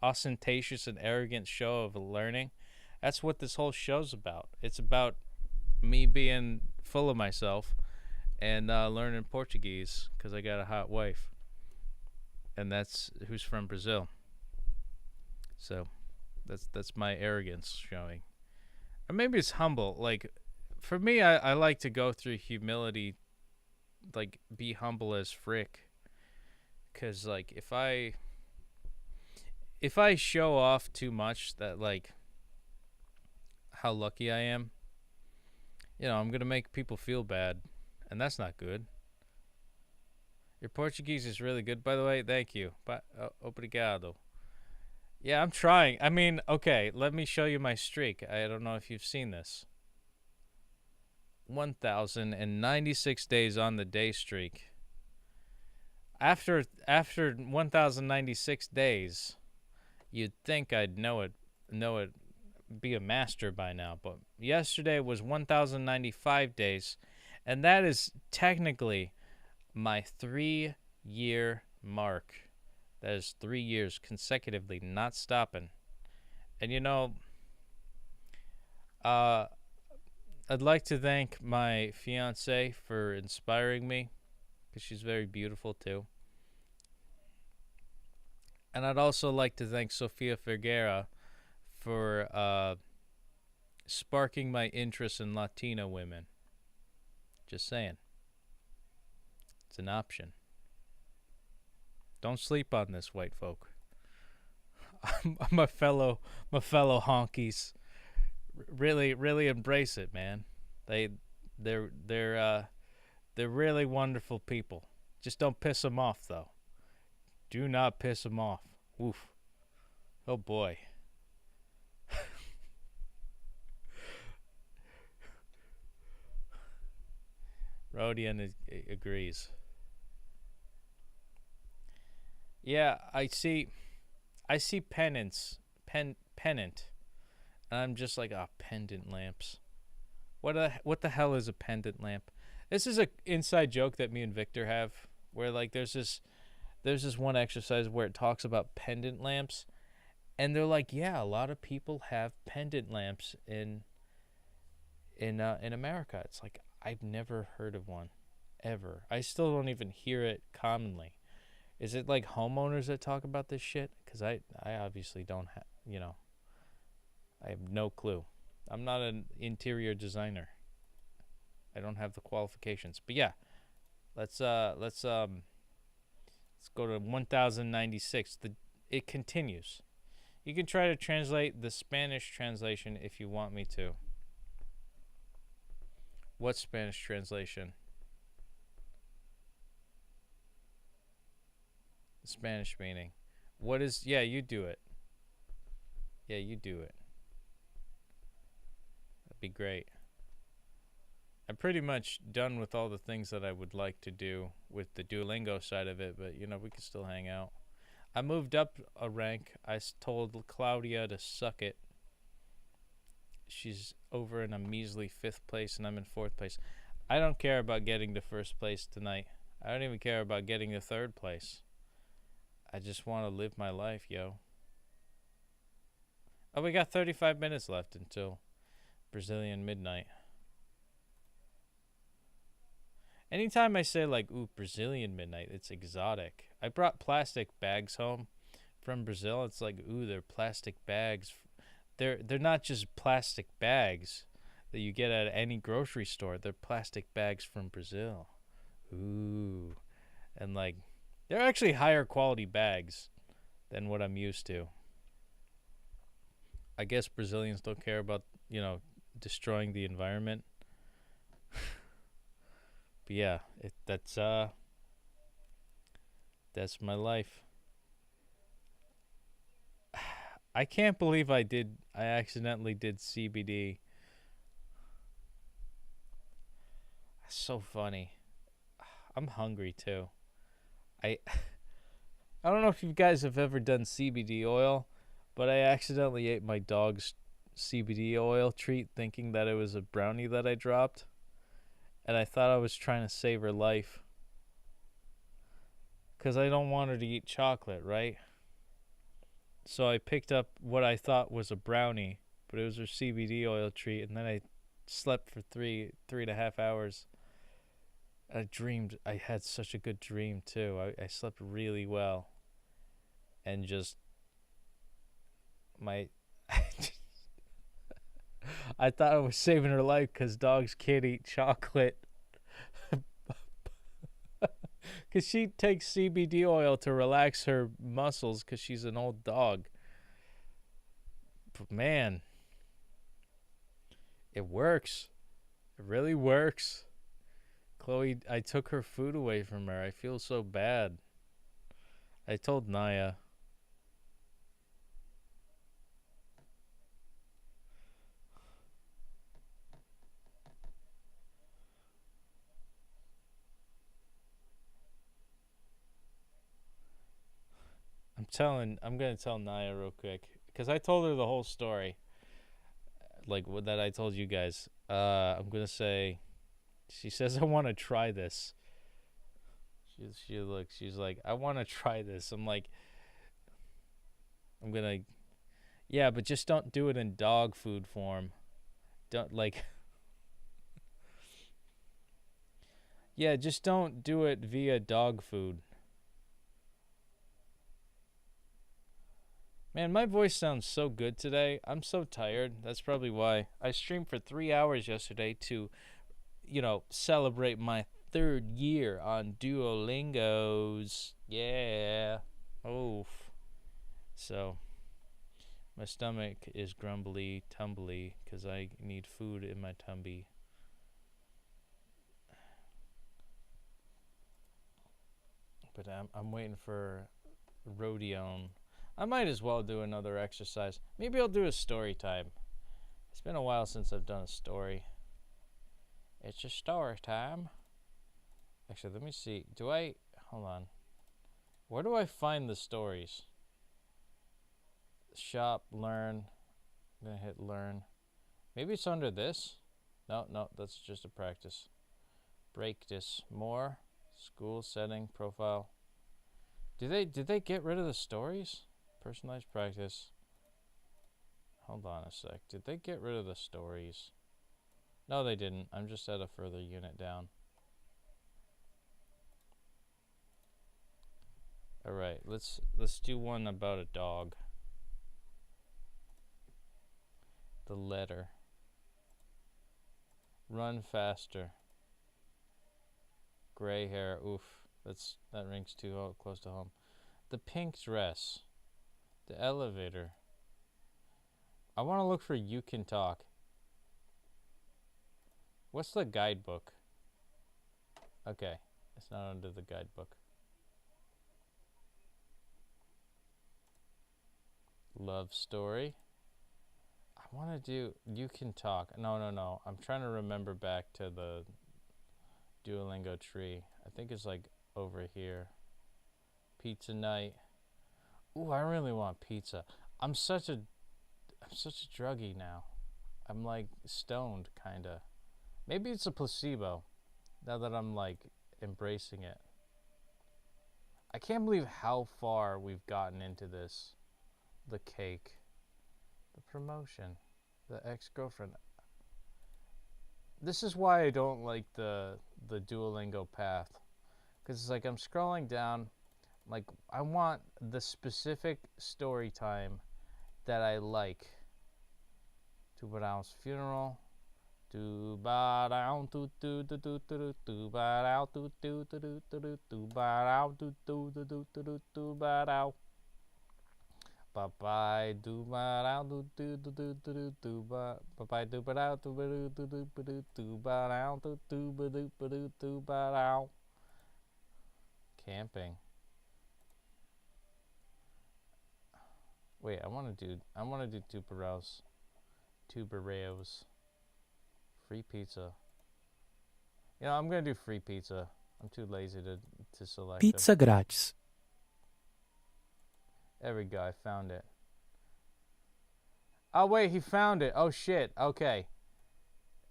ostentatious and arrogant show of learning. That's what this whole show's about. It's about me being full of myself and learning Portuguese because I got a hot wife, and that's who's from Brazil. So that's my arrogance showing, or maybe it's humble. Like for me, I like to go through humility, like be humble as frick, because like if I show off too much that like how lucky I am, you know, I'm gonna make people feel bad, and that's not good. Your Portuguese is really good, by the way. Thank you. Obrigado. Yeah, I'm trying. I mean, okay, let me show you my streak. I don't know if you've seen this. 1,096 days on the day streak. After 1,096 days, you'd think I'd know it, be a master by now. But yesterday was 1,095 days, and that is technically my 3-year mark. That is 3 years consecutively, not stopping. And you know, I'd like to thank my fiance for inspiring me, because she's very beautiful too. And I'd also like to thank Sofia Vergara for sparking my interest in Latino women. Just saying. It's an option. Don't sleep on this, white folk. my fellow honkies. Really embrace it, man. They're really wonderful people. Just don't piss them off, though. Do not piss them off. Oof. Oh boy. Rodian agrees. Yeah, I see pennant, and I'm just like, pendant lamps. What the hell is a pendant lamp? This is a inside joke that me and Victor have, where like there's this one exercise where it talks about pendant lamps, and they're like, yeah, a lot of people have pendant lamps in America. It's like I've never heard of one, ever. I still don't even hear it commonly. Is it like homeowners that talk about this shit? Because I obviously don't have, I have no clue. I'm not an interior designer. I don't have the qualifications. But yeah, let's go to 1096. It continues. You can try to translate the Spanish translation if you want me to. What Spanish translation? The Spanish meaning. What is... Yeah, you do it. Yeah, you do it. That'd be great. I'm pretty much done with all the things that I would like to do with the Duolingo side of it, but, we can still hang out. I moved up a rank. I told Claudia to suck it. She's over in a measly 5th place, and I'm in 4th place. I don't care about getting to 1st place tonight. I don't even care about getting to 3rd place. I just want to live my life, yo. Oh, we got 35 minutes left until Brazilian midnight. Anytime I say, like, ooh, Brazilian midnight, it's exotic. I brought plastic bags home from Brazil. It's like, ooh, they're plastic bags. They're not just plastic bags that you get at any grocery store. They're plastic bags from Brazil. Ooh. And, like, they're actually higher quality bags than what I'm used to. I guess Brazilians don't care about, destroying the environment. But yeah, that's my life. I can't believe I accidentally did CBD. That's so funny. I'm hungry too. I don't know if you guys have ever done CBD oil, but I accidentally ate my dog's CBD oil treat thinking that it was a brownie that I dropped. And I thought I was trying to save her life. Because I don't want her to eat chocolate, right? So I picked up what I thought was a brownie, but it was her CBD oil treat. And then I slept for 3.5 hours. I dreamed. I had such a good dream, too. I slept really well. And just... I thought I was saving her life because dogs can't eat chocolate. Because she takes CBD oil to relax her muscles because she's an old dog. But man, it works. It really works. Chloe, I took her food away from her. I feel so bad. I told Naya. I'm gonna tell Naya real quick because I told her the whole story, like what that I told you guys. I'm gonna say, she says I want to try this. She's like, I want to try this. I'm like, yeah, but just don't do it in dog food form. Don't yeah, just don't do it via dog food. Man, my voice sounds so good today. I'm so tired. That's probably why. I streamed for 3 hours yesterday to, celebrate my 3rd year on Duolingos. Yeah. Oof. So, my stomach is grumbly, tumbly, because I need food in my tummy. But I'm waiting for Rodion. I might as well do another exercise. Maybe I'll do a story time. It's been a while since I've done a story. It's a story time. Actually, let me see. Hold on. Where do I find the stories? Shop, learn. I'm going to hit learn. Maybe it's under this. No, that's just a practice. Break this. More. School setting. Profile. Did they get rid of the stories? Personalized practice. Hold on a sec. Did they get rid of the stories? No, they didn't. I'm just at a further unit down. All right, let's do one about a dog. The letter. Run faster. Gray hair. Oof, that rings too close to home. The pink dress. The elevator. I want to look for You Can Talk. What's the guidebook? Okay, it's not under the guidebook. Love story. I want to do You Can Talk. No. I'm trying to remember back to the Duolingo tree. I think it's like over here. Pizza night. Ooh, I really want pizza. I'm such a druggie now. I'm like stoned, kinda. Maybe it's a placebo. Now that I'm like embracing it. I can't believe how far we've gotten into this. The cake. The promotion. The ex-girlfriend. This is why I don't like the Duolingo path. Because it's like I'm scrolling down. Like, I want the specific story time that I like. Tubarão's funeral. Tubarão, tu tu tu tu tu tubarão, tu tu tu tu tu tubarão, tu tu tu tu tu tubarão. Papai tubarão, tu tu tu tu tu tubarão. Papai tubarão, tu tu tu tu tubarão, tu tu tu tubarão. Camping. Wait, I want to do tubarões. Free pizza. You know, I'm gonna do free pizza. I'm too lazy to select Pizza them. grátis. There we go, I found it. Oh wait, he found it. Oh shit, okay.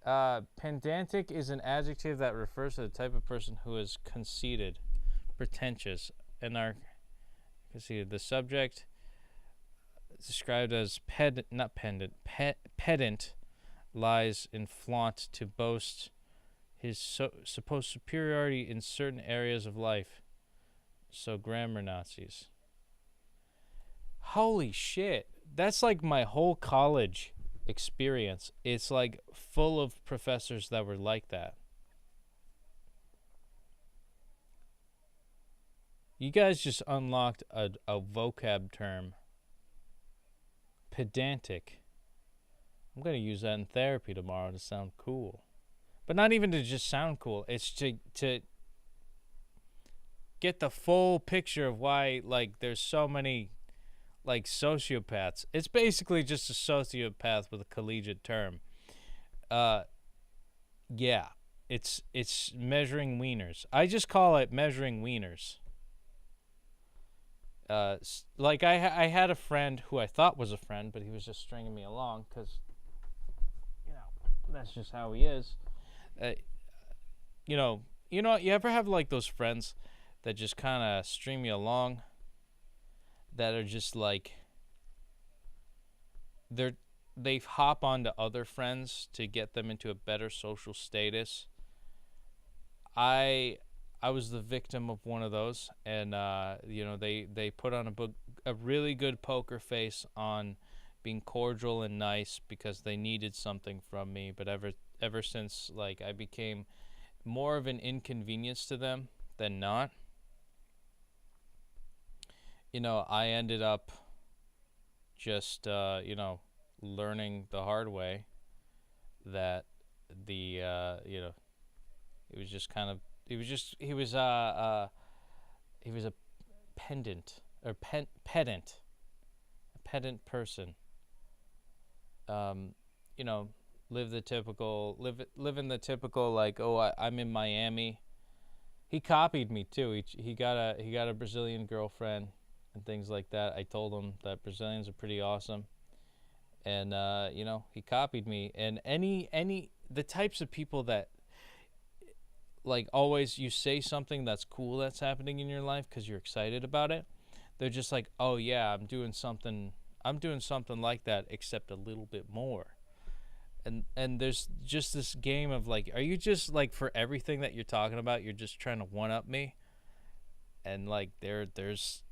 Pedantic is an adjective that refers to the type of person who is conceited, pretentious, and are conceited. The subject is described as pedant, lies in flaunt to boast his supposed superiority in certain areas of life. So grammar Nazis. Holy shit. That's like my whole college experience. It's like full of professors that were like that. You guys just unlocked a vocab term. Pedantic. I'm going to use that in therapy tomorrow to sound cool. But not even to just sound cool. It's to get the full picture of why, like, there's so many, like, sociopaths. It's basically just a sociopath with a collegiate term. Yeah. It's measuring wieners. I just call it measuring wieners. Like, I had a friend who I thought was a friend, but he was just stringing me along because, that's just how he is. You ever have like those friends that just kind of string you along, that are just like they hop onto other friends to get them into a better social status. I was the victim of one of those, and they put on a really good poker face on being cordial and nice because they needed something from me, but ever since, like, I became more of an inconvenience to them than not, I ended up just learning the hard way that he was a pedant person. Live in the typical like, oh, I'm in Miami. He copied me too. He got a Brazilian girlfriend and things like that. I told him that Brazilians are pretty awesome, and he copied me. And the types of people that, like, always you say something that's cool that's happening in your life because you're excited about it. They're just like, oh yeah, I'm doing something like that, except a little bit more. And there's just this game of like, are you just like, for everything that you're talking about, you're just trying to one up me? And like there's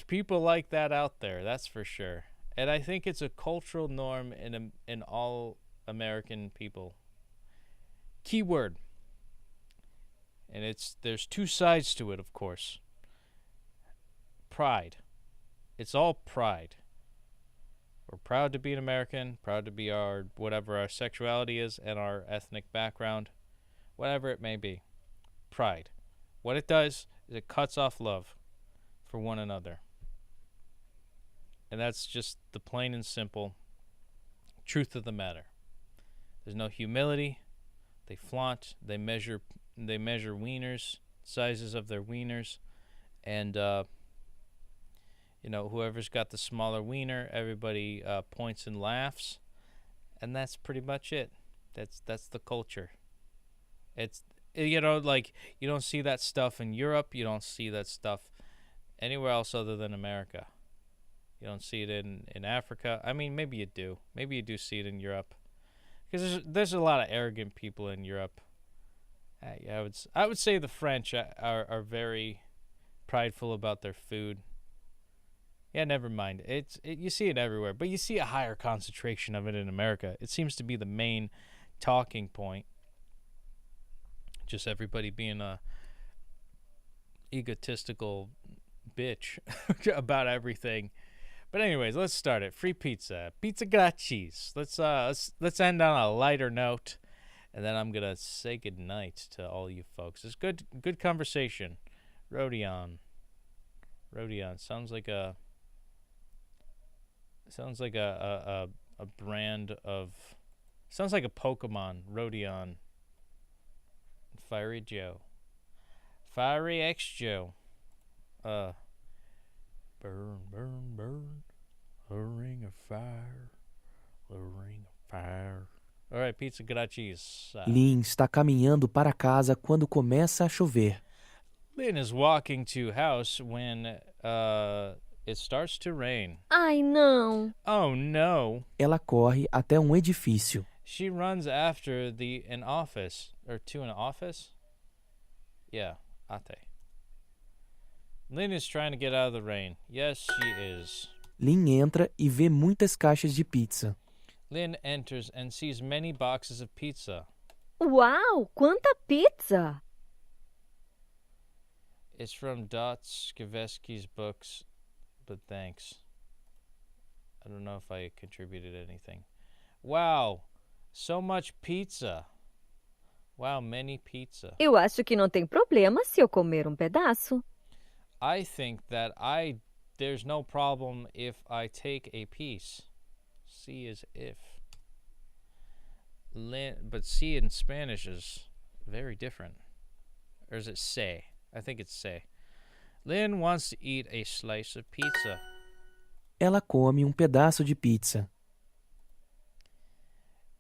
people like that out there, that's for sure. And I think it's a cultural norm in all American people. Keyword. And there's two sides to it, of course. Pride. It's all pride. We're proud to be an American, proud to be whatever our sexuality is and our ethnic background, whatever it may be. Pride. What it does is it cuts off love for one another. And that's just the plain and simple truth of the matter. There's no humility. They flaunt. They measure wieners, sizes of their wieners, and whoever's got the smaller wiener, everybody points and laughs, and that's pretty much it. That's the culture. It's like you don't see that stuff in Europe. You don't see that stuff anywhere else other than America. You don't see it in Africa. I mean, maybe you do. Maybe you do see it in Europe, because there's a lot of arrogant people in Europe. I would say the French are very prideful about their food. Yeah, never mind. You see it everywhere, but you see a higher concentration of it in America. It seems to be the main talking point. Just everybody being a egotistical bitch about everything. But anyways, let's start it. Free pizza. Pizza gratis. Let's end on a lighter note, and then I'm gonna say goodnight to all you folks. It's good conversation. Rodion sounds like a brand of, sounds like a Pokemon. Rodion. Fiery Joe. Fiery X Joe. Burn, burn, burn. A ring of fire. A ring of fire. Alright, pizza gratis. Lynn está caminhando para casa quando começa a chover. Lynn is walking to house when it starts to rain. Ai, não. Oh, no. Ela corre até edifício. She runs after an office. Or to an office? Yeah, ate. Lynn is trying to get out of the rain. Yes, she is. Lynn entra e vê muitas caixas de pizza. Lynn enters and sees many boxes of pizza. Uau, quanta pizza! It's from Dostoevsky's books, but thanks. I don't know if I contributed anything. Wow, so much pizza. Wow, many pizza. Eu acho que não tem problema se eu comer pedaço. I think that there's no problem if I take a piece. See is if. But see in Spanish is very different. Or is it say? I think it's say. Lynn wants to eat a slice of pizza. Ela come pedaço de pizza.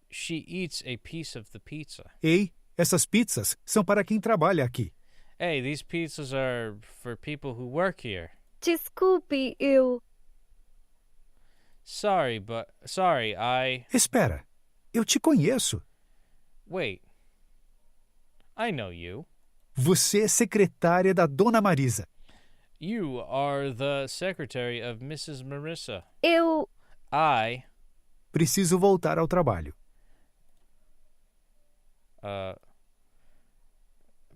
She eats a piece of the pizza. Ei, essas pizzas são para quem trabalha aqui. Hey, these pizzas are for people who work here. Desculpe, eu... Sorry, I... Espera, eu te conheço. Wait. I know you. Você é secretária da Dona Marisa. You are the secretary of Mrs. Marissa. Eu... Preciso voltar ao trabalho.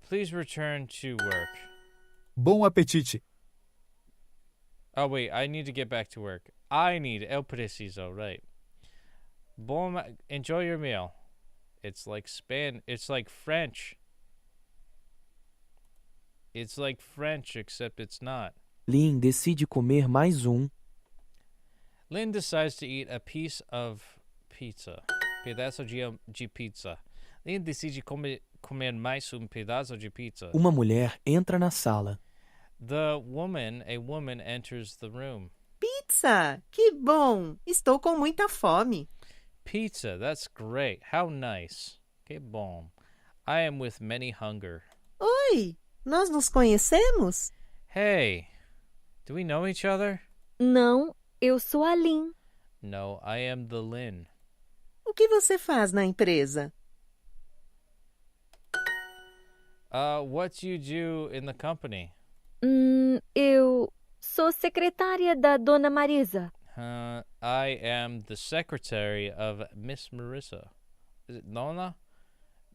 Please return to work. Bom apetite. Oh, wait, I need to get back to work. El preciso, right. Enjoy your meal. It's like French. It's like French, except it's not. Lynn decide comer mais Lynn decides to eat a piece of pizza. Pedaço de pizza. Lynn decide comer mais pedaço de pizza. Uma mulher entra na sala. A woman enters the room. Pizza! Que bom! Estou com muita fome. Pizza, that's great. How nice. Que bom. I am with many hunger. Oi! Nós nos conhecemos? Hey, do we know each other? Não, eu sou a Lynn. No, I am the Lynn. O que você faz na empresa? What do you do in the company? Eu sou secretária da Dona Marisa. I am the secretary of Miss Marissa. Is it Nona?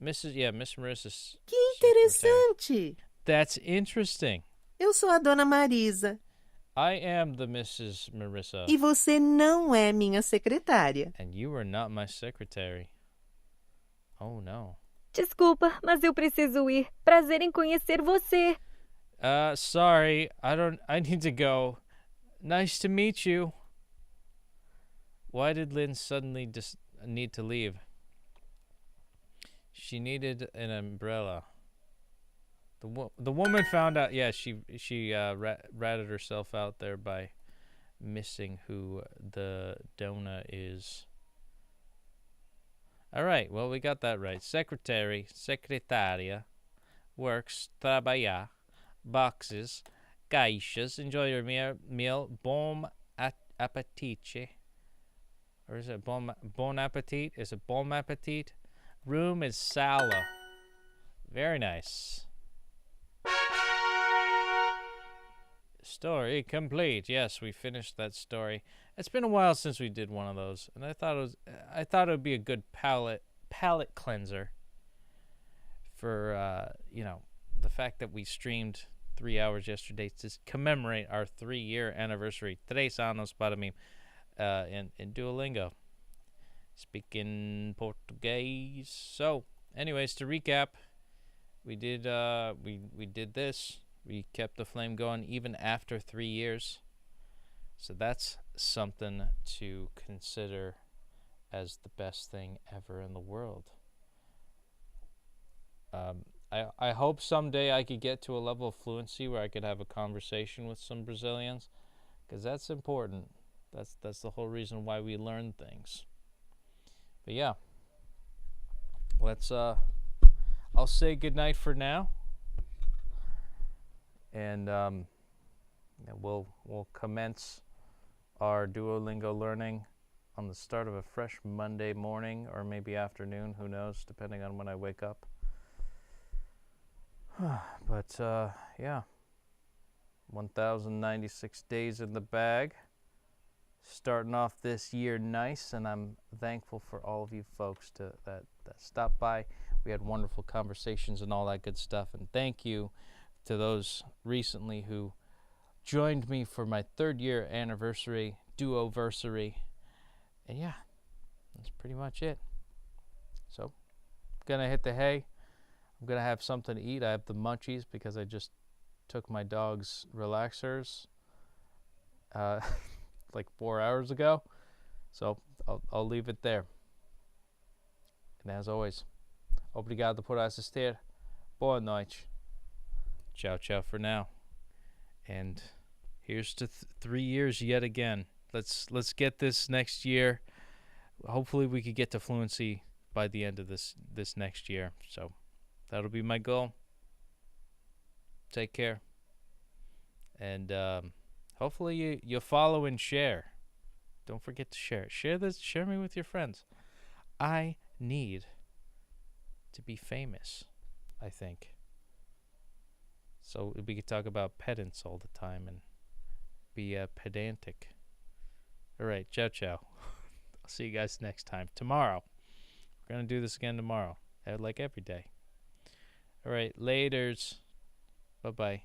Miss Marissa's Que secretary. interessante! That's interesting. Eu sou a Dona Marisa. I am the Mrs. Marissa. E você não é minha secretária. And you are not my secretary. Oh, no. Desculpa, mas eu preciso ir. Prazer em conhecer você. Sorry. I need to go. Nice to meet you. Why did Lynn suddenly need to leave? She needed an umbrella. The woman found out. Yeah, she ratted herself out there by missing who the Dona is. All right. Well, we got that right. Secretaria, works, trabalhar, boxes, caixas. Enjoy your meal. Bon appetite. Or is it bon appetit? Is it bon appetit? Room is sala. Very nice. Story complete. Yes, we finished that story. It's been a while since we did one of those, and I thought it would be a good palate cleanser for the fact that we streamed 3 hours yesterday to commemorate our 3-year anniversary. 3 anos para mim in Duolingo. Speaking Português. So, anyways, to recap, we did we did this. We kept the flame going even after 3 years. So that's something to consider as the best thing ever in the world. I hope someday I could get to a level of fluency where I could have a conversation with some Brazilians, because that's important. That's the whole reason why we learn things. But yeah, let's I'll say goodnight for now, and we'll commence our Duolingo learning on the start of a fresh Monday morning, or maybe afternoon, who knows, depending on when I wake up. But yeah, 1,096 days in the bag, starting off this year nice, and I'm thankful for all of you folks that stopped by. We had wonderful conversations and all that good stuff, and thank you to those recently who joined me for my 3rd year anniversary, duoversary. And yeah, that's pretty much it. So, gonna hit the hay. I'm gonna have something to eat. I have the munchies because I just took my dog's relaxers like 4 hours ago. So I'll leave it there. And as always, obrigado por assistir. Boa noite. Ciao, ciao for now. And here's to 3 years yet again. Let's get this next year. Hopefully we could get to fluency by the end of this next year. So that'll be my goal. Take care. And hopefully you follow and share. Don't forget to share. Share me with your friends. I need to be famous, I think. So we could talk about pedants all the time and be pedantic. All right, ciao, ciao. I'll see you guys next time. Tomorrow. We're going to do this again tomorrow, like every day. All right, laters. Bye-bye.